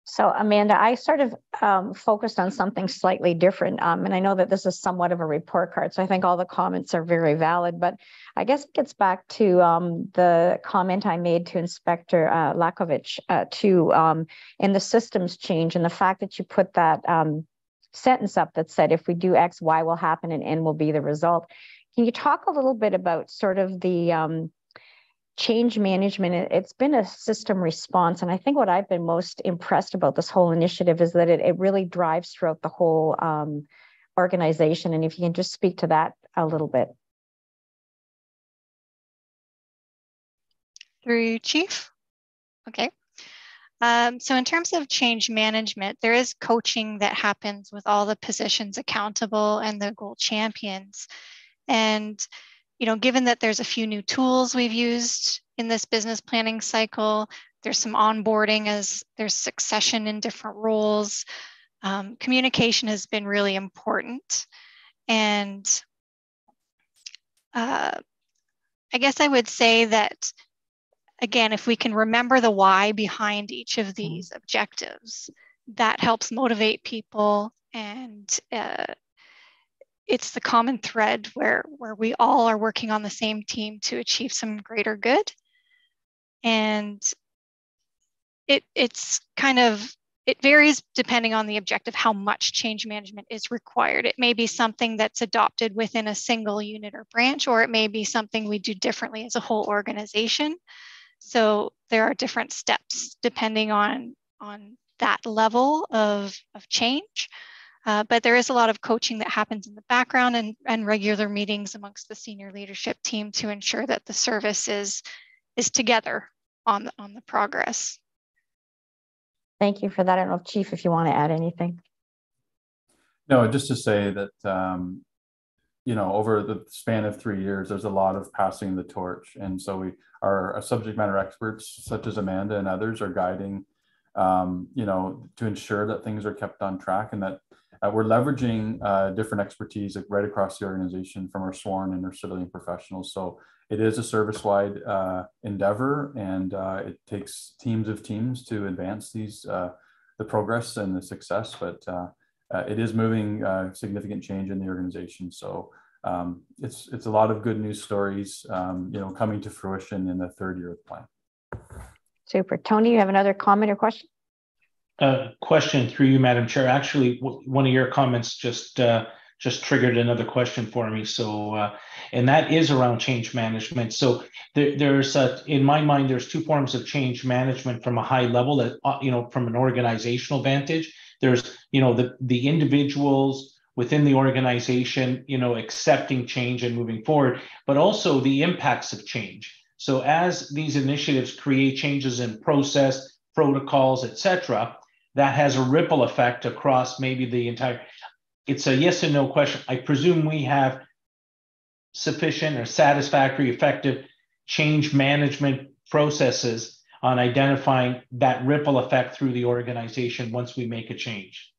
So Amanda, I sort of focused on something slightly different. And I know that this is somewhat of a report card, so I think all the comments are very valid, but I guess it gets back to the comment I made to Inspector Lakovich in the systems change, and the fact that you put that sentence up that said, if we do X, Y will happen and N will be the result. Can you talk a little bit about sort of the change management? It's been a system response. And I think what I've been most impressed about this whole initiative is that it really drives throughout the whole organization. And if you can just speak to that a little bit. Through you, Chief. Okay. So in terms of change management, there is coaching that happens with all the positions accountable and the goal champions. And given that there's a few new tools we've used in this business planning cycle, there's some onboarding as there's succession in different roles. Communication has been really important. And I guess I would say that, again, if we can remember the why behind each of these objectives, that helps motivate people, and it's the common thread where we all are working on the same team to achieve some greater good. And it's kind of, it varies depending on the objective, how much change management is required. It may be something that's adopted within a single unit or branch, or it may be something we do differently as a whole organization. So there are different steps depending on that level of change. But there is a lot of coaching that happens in the background and regular meetings amongst the senior leadership team to ensure that the service is together on the progress. Thank you for that. I don't know, Chief, if you want to add anything. No, just to say that, over the span of 3 years, there's a lot of passing the torch. And so our subject matter experts, such as Amanda and others, are guiding, to ensure that things are kept on track, and that we're leveraging different expertise right across the organization from our sworn and our civilian professionals. So it is a service-wide endeavor, and it takes teams of teams to advance the progress and the success, but it is moving significant change in the organization. So it's a lot of good news stories, coming to fruition in the 3rd year of the plan. Super. Tony, you have another comment or question? Question through you, Madam Chair. Actually, one of your comments just triggered another question for me. So, and that is around change management. So there's, in my mind, there's 2 forms of change management from a high level that, from an organizational vantage. There's, the individuals within the organization, accepting change and moving forward, but also the impacts of change. So as these initiatives create changes in process, protocols, et cetera, that has a ripple effect across maybe the entire, it's a yes and no question. I presume we have sufficient or satisfactory, effective change management processes on identifying that ripple effect through the organization once we make a change.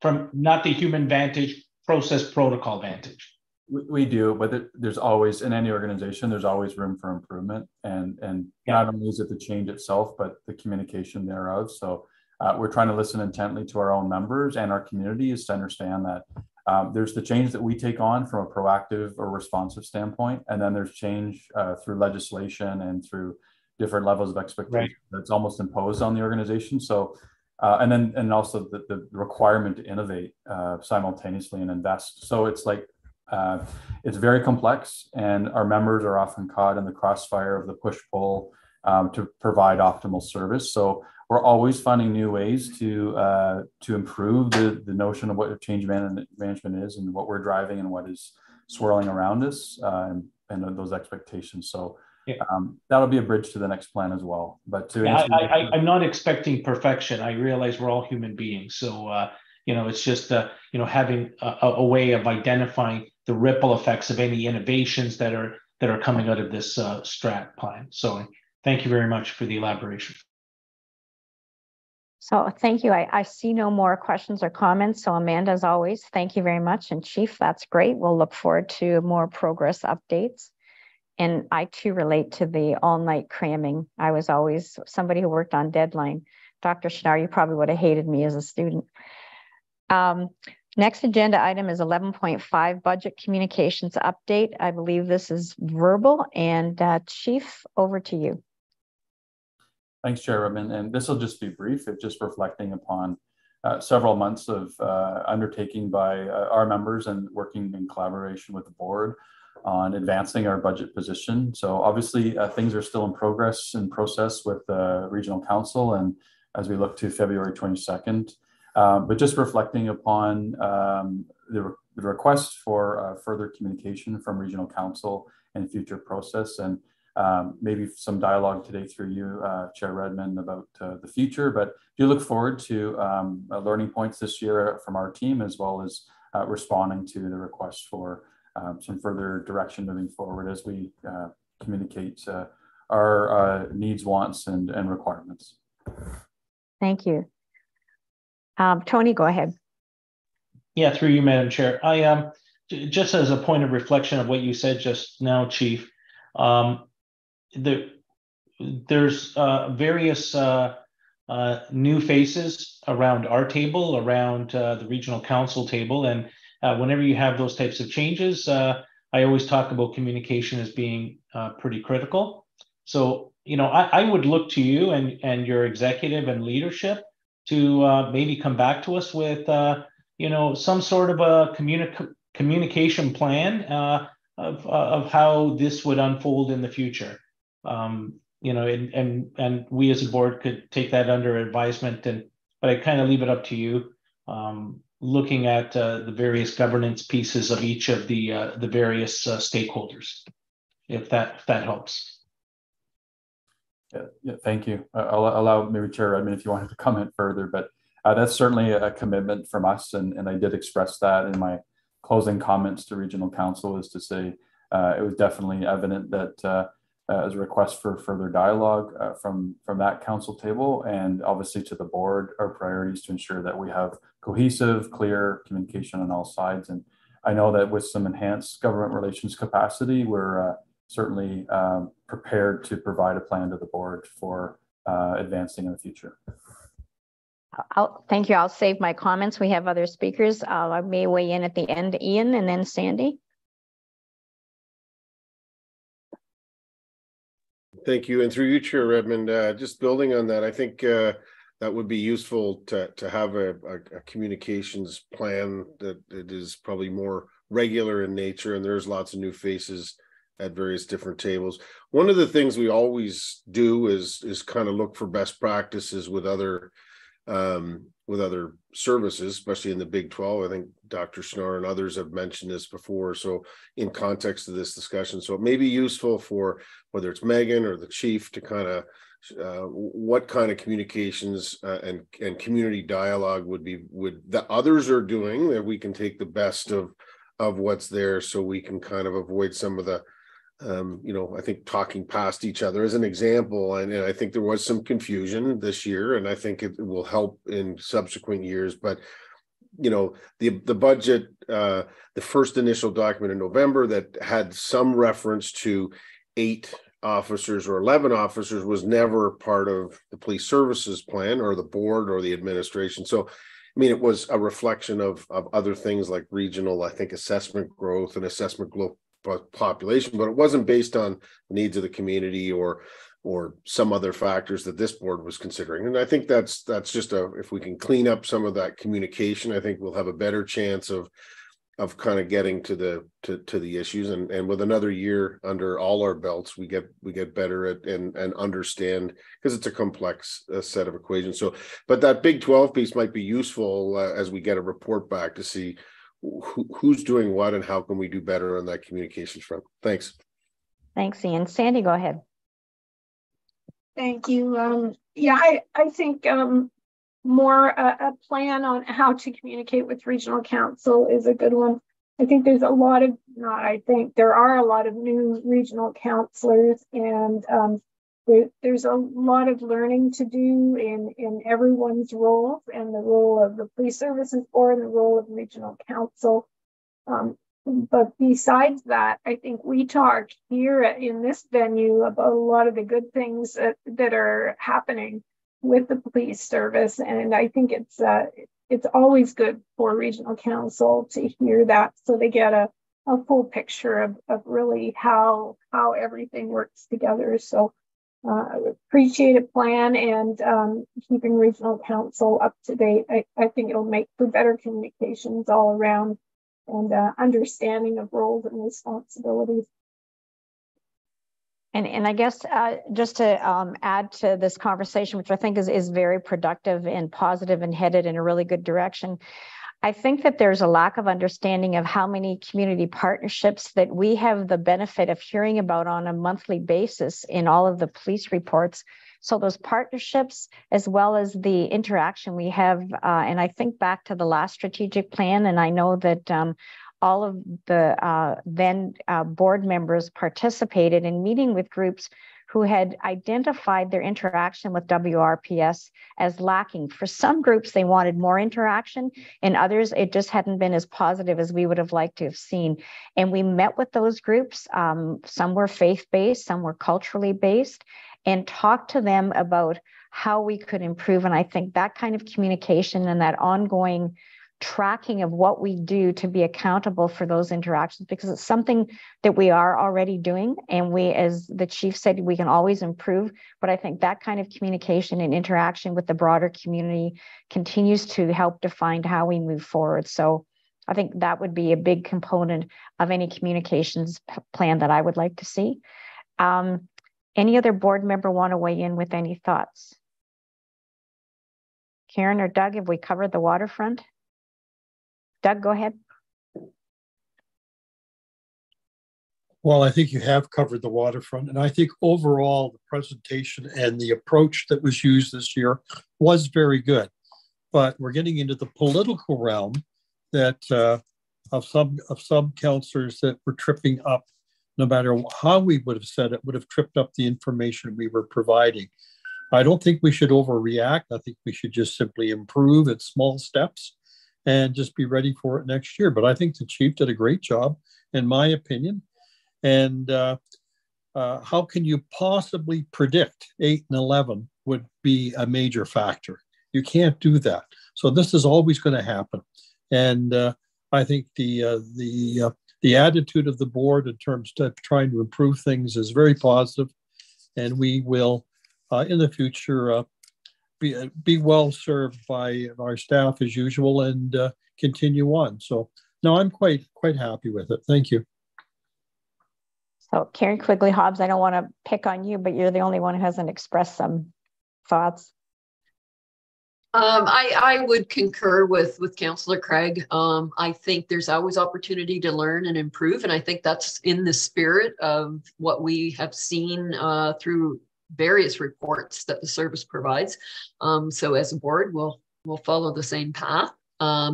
From not the human vantage, process protocol vantage. We do, but there's always, in any organization, there's always room for improvement, and not only is it the change itself, but the communication thereof. So we're trying to listen intently to our own members and our communities to understand that there's the change that we take on from a proactive or responsive standpoint, and then there's change through legislation and through different levels of expectation that's almost imposed on the organization. So and also the requirement to innovate simultaneously and invest. So it's like It's very complex, and our members are often caught in the crossfire of the push-pull to provide optimal service. So we're always finding new ways to improve the notion of what change management is and what we're driving and what is swirling around us and those expectations. So that'll be a bridge to the next plan as well. But to I'm not expecting perfection. I realize we're all human beings. So, it's just, having a way of identifying the ripple effects of any innovations that are coming out of this strat plan. So thank you very much for the elaboration. So thank you. I see no more questions or comments. So Amanda, as always, thank you very much. And Chief, that's great. We'll look forward to more progress updates. And I too relate to the all-night cramming. I was always somebody who worked on deadline. Dr. Schnarr, you probably would have hated me as a student. Next agenda item is 11.5 budget communications update. I believe this is verbal. And Chief, over to you. Thanks, Chair Rubin. And this will just be brief. It's just reflecting upon several months of undertaking by our members and working in collaboration with the board on advancing our budget position. So obviously things are still in progress and process with the Regional Council, and as we look to February 22nd, but just reflecting upon the request for further communication from Regional Council and future process, and maybe some dialogue today through you, Chair Redmond, about the future. But do look forward to learning points this year from our team, as well as responding to the request for some further direction moving forward as we communicate our needs, wants, and requirements. Thank you. Tony, go ahead. Yeah, through you, Madam Chair. I just as a point of reflection of what you said just now, Chief, there's various new faces around our table, around the Regional Council table, and whenever you have those types of changes, I always talk about communication as being pretty critical. So, I would look to you and your executive and leadership to maybe come back to us with, some sort of a communication plan of how this would unfold in the future. And we as a board could take that under advisement, but I kind of leave it up to you, looking at the various governance pieces of each of the various stakeholders, if that helps. Yeah, thank you. I'll allow maybe Chair Redmond if you wanted to comment further, but that's certainly a commitment from us, and I did express that in my closing comments to Regional Council, is to say it was definitely evident that as a request for further dialogue from that council table, and obviously to the board, our priorities to ensure that we have cohesive, clear communication on all sides. And I know that with some enhanced government relations capacity, we're certainly prepared to provide a plan to the board for advancing in the future. Thank you. I'll save my comments. We have other speakers. I may weigh in at the end, Ian, and then Sandy. Thank you. And through you, Chair Redmond, just building on that, I think that would be useful to have a communications plan that is probably more regular in nature, and there's lots of new faces at various different tables. One of the things we always do is kind of look for best practices with other services, especially in the Big 12. I think Dr. Schnarr and others have mentioned this before. So in context of this discussion, so it may be useful for whether it's Megan or the chief to kind of what kind of communications and community dialogue would that others are doing, that we can take the best of what's there, so we can kind of avoid some of the I think talking past each other as an example. And I think there was some confusion this year, and I think it will help in subsequent years. But, the budget, the first initial document in November that had some reference to 8 officers or 11 officers was never part of the police services plan or the board or the administration. So, it was a reflection of other things like regional, I think, assessment growth and assessment population, but it wasn't based on the needs of the community or some other factors that this board was considering. And I think that's just if we can clean up some of that communication, I think we'll have a better chance of of kind of getting to the issues, and with another year under all our belts, we get better at and understand, because it's a complex set of equations. So, but that Big 12 piece might be useful as we get a report back to see who's doing what and how can we do better on that communications front. Thanks. Thanks, Ian. Sandy, go ahead. Thank you. Yeah, I think more a plan on how to communicate with regional council is a good one. I think there's a lot of, not I think, there are a lot of new regional councillors, and there's a lot of learning to do in everyone's roles, and the role of the police services board and the role of regional council. But besides that, I think we talked here in this venue about a lot of the good things that are happening with the police service, and I think it's always good for regional council to hear that, so they get a full picture of really how everything works together. So appreciate a plan, and keeping regional council up to date. I think it'll make for better communications all around, and understanding of roles and responsibilities. And I guess just to add to this conversation, which I think is very productive and positive and headed in a really good direction, I think that there's a lack of understanding of how many community partnerships that we have the benefit of hearing about on a monthly basis in all of the police reports. So those partnerships, as well as the interaction we have, and I think back to the last strategic plan, and I know that all of the then board members participated in meeting with groups who had identified their interaction with WRPS as lacking. For some groups, they wanted more interaction, and others, it just hadn't been as positive as we would have liked to have seen. And we met with those groups. Some were faith-based, some were culturally based, and talked to them about how we could improve. And I think that kind of communication and that ongoing tracking of what we do to be accountable for those interactions, because it's something that we are already doing, and we, as the chief said, we can always improve. But I think that kind of communication and interaction with the broader community continues to help define how we move forward. So I think that would be a big component of any communications plan that I would like to see. Any other board member want to weigh in with any thoughts? Karen or Doug, have we covered the waterfront? Doug, go ahead. Well, I think you have covered the waterfront, and I think overall the presentation and the approach that was used this year was very good. But we're getting into the political realm that of some councillors that were tripping up, no matter how we would have said it, would have tripped up the information we were providing. I don't think we should overreact. I think we should just simply improve in small steps and just be ready for it next year. But I think the chief did a great job, in my opinion. And how can you possibly predict 8 and 11 would be a major factor? You can't do that. So this is always going to happen. And I think the attitude of the board in terms of trying to improve things is very positive. And we will, in the future, be well served by our staff as usual, and continue on. So no, I'm quite happy with it. Thank you. So Karen Quigley Hobbs, I don't want to pick on you, but you're the only one who hasn't expressed some thoughts. I would concur with Councillor Craig. I think there's always opportunity to learn and improve, and I think that's in the spirit of what we have seen through various reports that the service provides. So as a board, we'll follow the same path.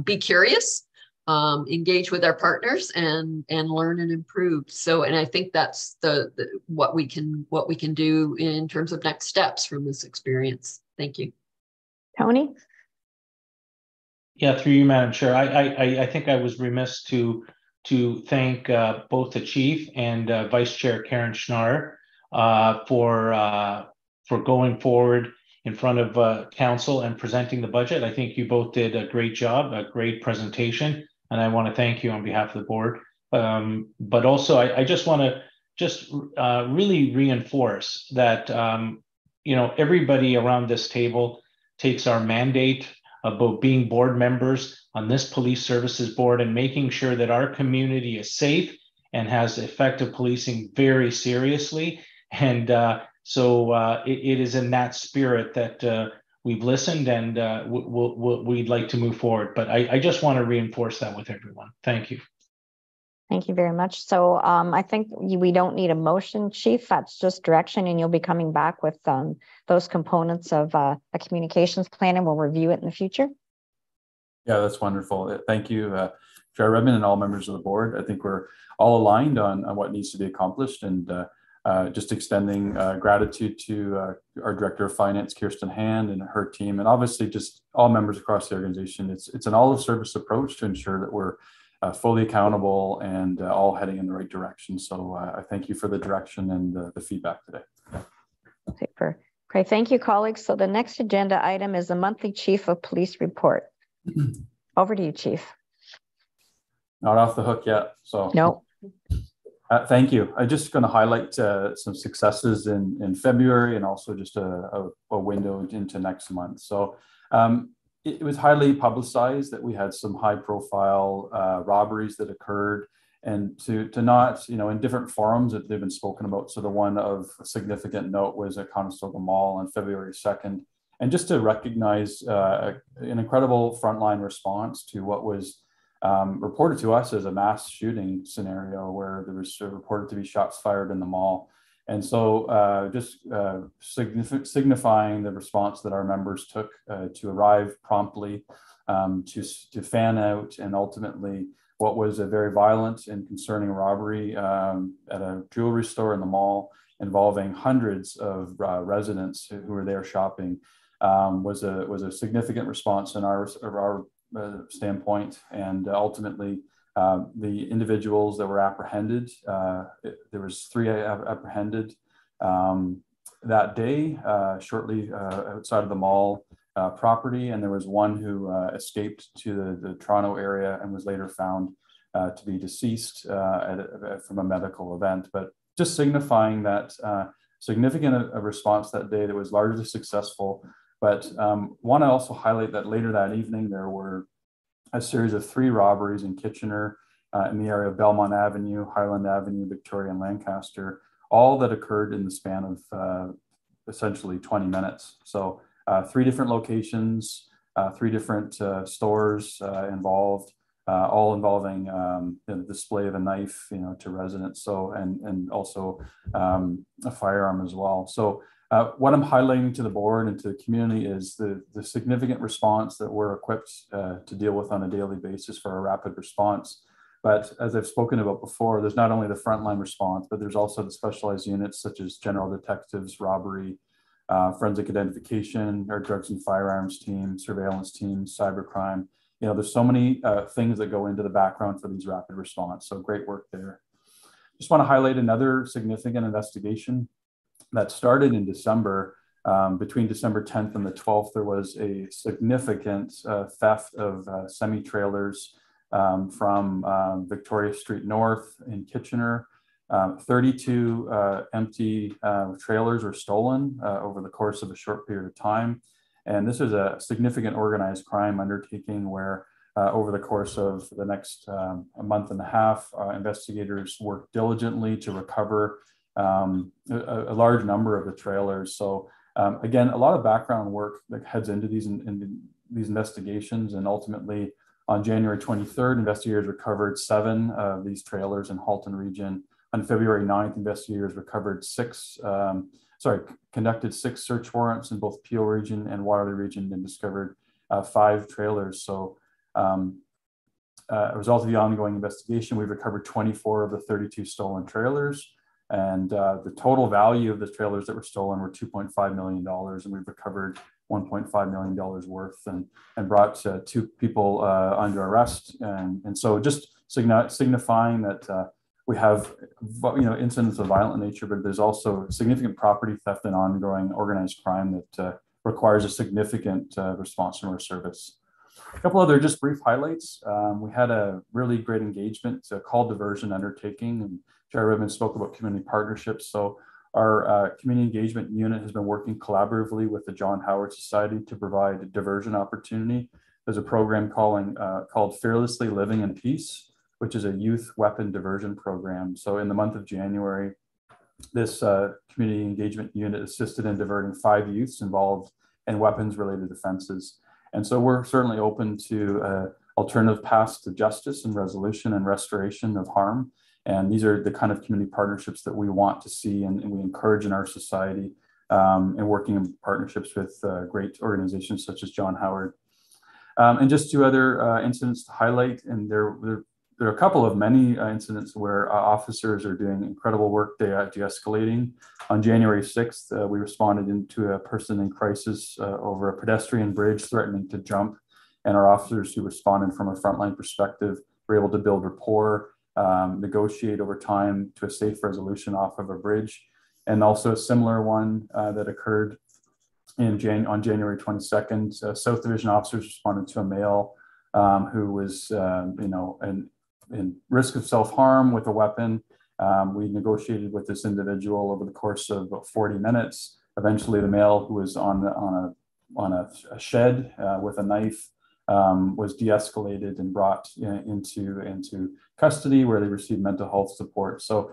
Be curious, engage with our partners, and learn and improve. So, and I think that's what we can do in terms of next steps from this experience. Thank you. Tony? Yeah, through you, Madam Chair. I think I was remiss to thank both the chief and Vice Chair Karen Schnarr for going forward in front of council and presenting the budget. I think you both did a great job, a great presentation, and I want to thank you on behalf of the board. But also, I just want to really reinforce that everybody around this table takes our mandate about being board members on this police services board and making sure that our community is safe and has effective policing very seriously. And it is in that spirit that we've listened, and we'd like to move forward. But I just want to reinforce that with everyone. Thank you. Thank you very much. So I think we don't need a motion, Chief. That's just direction, and you'll be coming back with those components of a communications plan, and we'll review it in the future. Yeah, that's wonderful. Thank you, Chair Redmond, and all members of the board. I think we're all aligned on what needs to be accomplished, and just extending gratitude to our Director of Finance, Kirsten Hand, and her team, and obviously just all members across the organization. It's an all-of-service approach to ensure that we're fully accountable and all heading in the right direction. So I thank you for the direction and the feedback today. Super. Okay, thank you, colleagues. So the next agenda item is the monthly Chief of Police report. Over to you, Chief. Not off the hook yet. So no. Thank you. I'm just going to highlight some successes in February, and also just a window into next month. So it was highly publicized that we had some high profile robberies that occurred, and to not, in different forums that they've been spoken about. So the one of significant note was at Conestoga Mall on February 2nd. And just to recognize an incredible frontline response to what was reported to us as a mass shooting scenario, where there was reported to be shots fired in the mall. And so signifying the response that our members took to arrive promptly, to fan out, and ultimately what was a very violent and concerning robbery at a jewelry store in the mall involving hundreds of residents who were there shopping, was a significant response in our standpoint. And ultimately, the individuals that were apprehended, there was 3 apprehended that day, shortly outside of the mall property, and there was one who escaped to the Toronto area and was later found to be deceased from a medical event. But just signifying that significant response that day that was largely successful. But want to also highlight that later that evening, there were a series of 3 robberies in Kitchener, in the area of Belmont Avenue, Highland Avenue, Victoria, and Lancaster, all that occurred in the span of essentially 20 minutes. So 3 different locations, 3 different stores involved, all involving the display of a knife, to residents. So and also a firearm as well. So what I'm highlighting to the board and to the community is the significant response that we're equipped to deal with on a daily basis for a rapid response. But as I've spoken about before, there's not only the frontline response, but there's also the specialized units such as general detectives, robbery, forensic identification, our drugs and firearms team, surveillance team, cybercrime. There's so many things that go into the background for these rapid response. So great work there. Just want to highlight another significant investigation that started in December. Between December 10th and the 12th, there was a significant theft of semi-trailers from Victoria Street North in Kitchener. 32 empty trailers were stolen over the course of a short period of time. And this is a significant organized crime undertaking where over the course of the next a month and a half, investigators worked diligently to recover a large number of the trailers. So again, a lot of background work that heads into these investigations, and ultimately on January 23rd, investigators recovered 7 of these trailers in Halton region. On February 9th, investigators conducted 6 search warrants in both Peel region and Waterloo region and discovered 5 trailers. So as a result of the ongoing investigation, we've recovered 24 of the 32 stolen trailers. And the total value of the trailers that were stolen were $2.5 million. And we've recovered $1.5 million worth and brought 2 people under arrest. And so just signifying that we have incidents of violent nature, but there's also significant property theft and ongoing organized crime that requires a significant response from our service. A couple other just brief highlights. We had a really great engagement, call diversion undertaking, and Chair Redmond spoke about community partnerships. So Our community engagement unit has been working collaboratively with the John Howard Society to provide a diversion opportunity. There's a program called Fearlessly Living in Peace, which is a youth weapon diversion program. So in the month of January, this community engagement unit assisted in diverting 5 youths involved in weapons-related offenses. And so we're certainly open to alternative paths to justice and resolution and restoration of harm. And these are the kind of community partnerships that we want to see and we encourage in our society, and working in partnerships with great organizations such as John Howard. And just 2 other incidents to highlight, and there are a couple of many incidents where officers are doing incredible work de-escalating. On January 6th, we responded into a person in crisis over a pedestrian bridge threatening to jump. And our officers who responded from a frontline perspective were able to build rapport, negotiate over time to a safe resolution off of a bridge. And also a similar one that occurred on January 22nd. South Division officers responded to a male who was, in risk of self-harm with a weapon. We negotiated with this individual over the course of about 40 minutes. Eventually, the male who was on a shed with a knife was de-escalated and brought into custody, where they received mental health support. So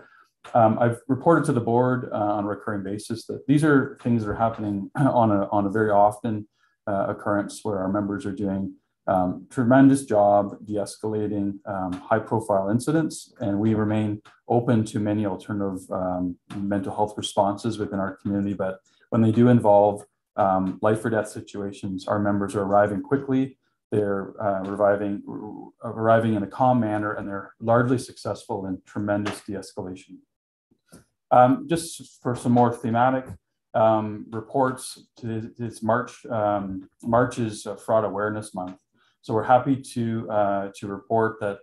I've reported to the board on a recurring basis that these are things that are happening on a very often occurrence, where our members are doing tremendous job de-escalating high-profile incidents, and we remain open to many alternative mental health responses within our community. But when they do involve life or death situations, our members are arriving quickly. They're arriving in a calm manner, and they're largely successful in tremendous de-escalation. Just for some more thematic reports, this March is Fraud Awareness Month. So we're happy to report that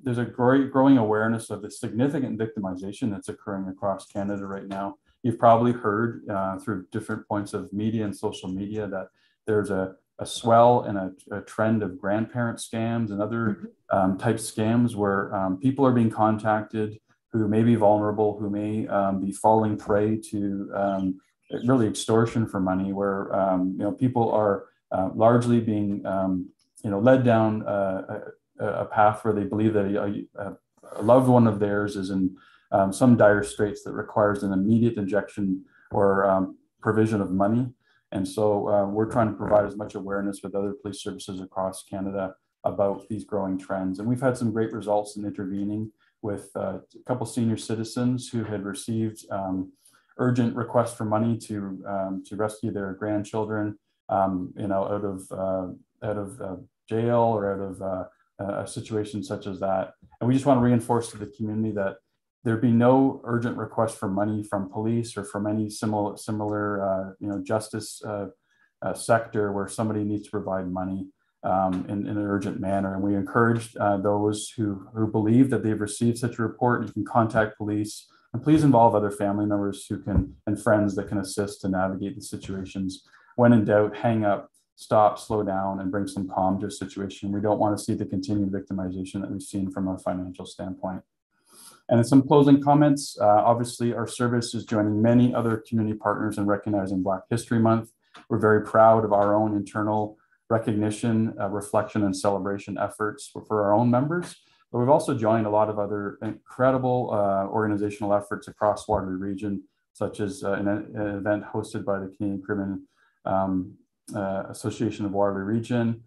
there's a growing awareness of the significant victimization that's occurring across Canada right now. You've probably heard through different points of media and social media that there's a swell and a trend of grandparent scams and other type scams where people are being contacted who may be vulnerable, who may be falling prey to really extortion for money, where people are largely being led down a path where they believe that a loved one of theirs is in some dire straits that requires an immediate injection or provision of money. And so we're trying to provide as much awareness with other police services across Canada about these growing trends. And we've had some great results in intervening with a couple senior citizens who had received urgent requests for money to rescue their grandchildren, out of jail or out of a situation such as that. And we just want to reinforce to the community that there'd be no urgent request for money from police or from any similar justice sector where somebody needs to provide money in an urgent manner. And we encourage those who believe that they've received such a report, you can contact police, and please involve other family members and friends that can assist to navigate the situations. When in doubt, hang up, stop, slow down, and bring some calm to a situation. We don't want to see the continued victimization that we've seen from a financial standpoint. And in some closing comments, obviously our service is joining many other community partners in recognizing Black History Month. We're very proud of our own internal recognition, reflection, and celebration efforts for our own members. But we've also joined a lot of other incredible organizational efforts across Waterloo region, such as an event hosted by the Canadian Criminal Association of Waterloo Region.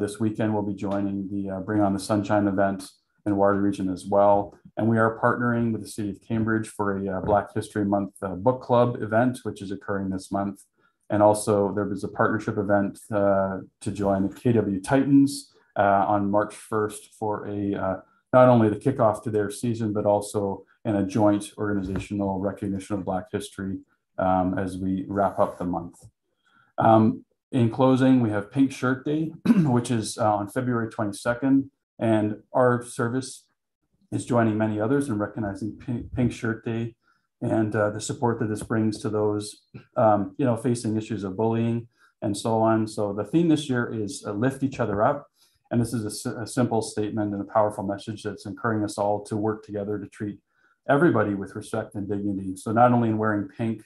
This weekend, we'll be joining the Bring on the Sunshine event in Waterloo Region as well. And we are partnering with the City of Cambridge for a Black History Month book club event, which is occurring this month. And also there was a partnership event to join the KW Titans on March 1st for not only the kickoff to their season, but also in a joint organizational recognition of Black history as we wrap up the month. In closing, we have Pink Shirt Day, which is on February 22nd. And our service is joining many others in recognizing Pink Shirt Day and the support that this brings to those, facing issues of bullying and so on. So the theme this year is lift each other up. And this is a simple statement and a powerful message that's encouraging us all to work together to treat everybody with respect and dignity. So not only in wearing pink,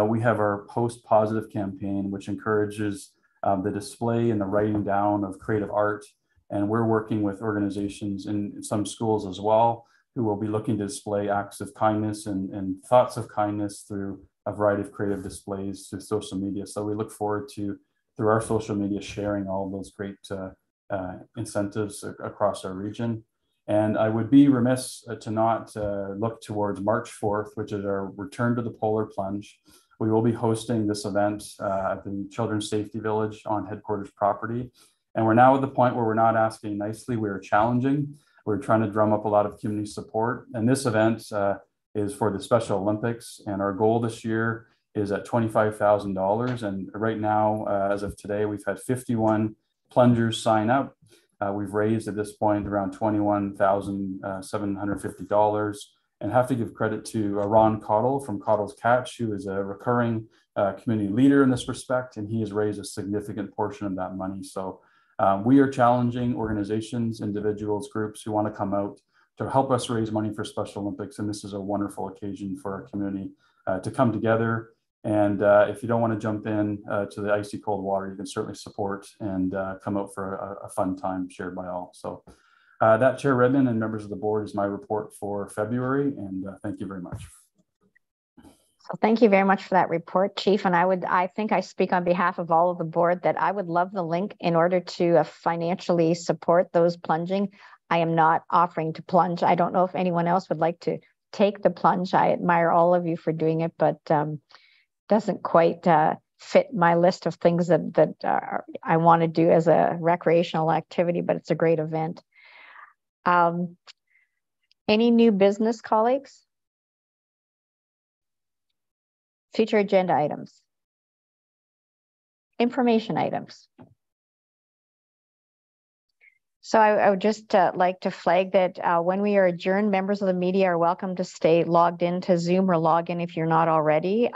we have our Post Positive campaign, which encourages the display and the writing down of creative art. And we're working with organizations in some schools as well, who will be looking to display acts of kindness and thoughts of kindness through a variety of creative displays through social media. So we look forward to, through our social media, sharing all those great incentives across our region. And I would be remiss to not look towards March 4th, which is our Return to the Polar Plunge. We will be hosting this event at the Children's Safety Village on headquarters property. And we're now at the point where we're not asking nicely, we're challenging. We're trying to drum up a lot of community support. And this event is for the Special Olympics. And our goal this year is at $25,000. And right now, as of today, we've had 51 plungers sign up. We've raised at this point around $21,750, and have to give credit to Ron Cottle from Cottle's Catch, who is a recurring community leader in this respect, and he has raised a significant portion of that money. So we are challenging organizations, individuals, groups who want to come out to help us raise money for Special Olympics, and this is a wonderful occasion for our community to come together. And if you don't want to jump in to the icy cold water, you can certainly support and come out for a fun time shared by all. So that, Chair Redmond and members of the board, is my report for February, and thank you very much. So thank you very much for that report, Chief. And I think I speak on behalf of all of the board that I would love the link in order to financially support those plunging. I am not offering to plunge. I don't know if anyone else would like to take the plunge. I admire all of you for doing it, but doesn't quite fit my list of things that I want to do as a recreational activity, but it's a great event. Any new business, colleagues? Future agenda items. Information items. So I would just like to flag that when we are adjourned, members of the media are welcome to stay logged into Zoom or log in if you're not already.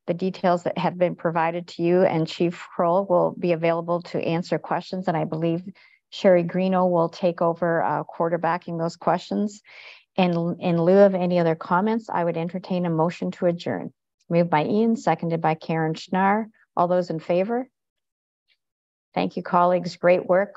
The details that have been provided to you and Chief Kroll will be available to answer questions. And I believe Sherry Greeno will take over quarterbacking those questions. And in lieu of any other comments, I would entertain a motion to adjourn. Moved by Ian, seconded by Karen Schnarr. All those in favor? Thank you, colleagues. Great work.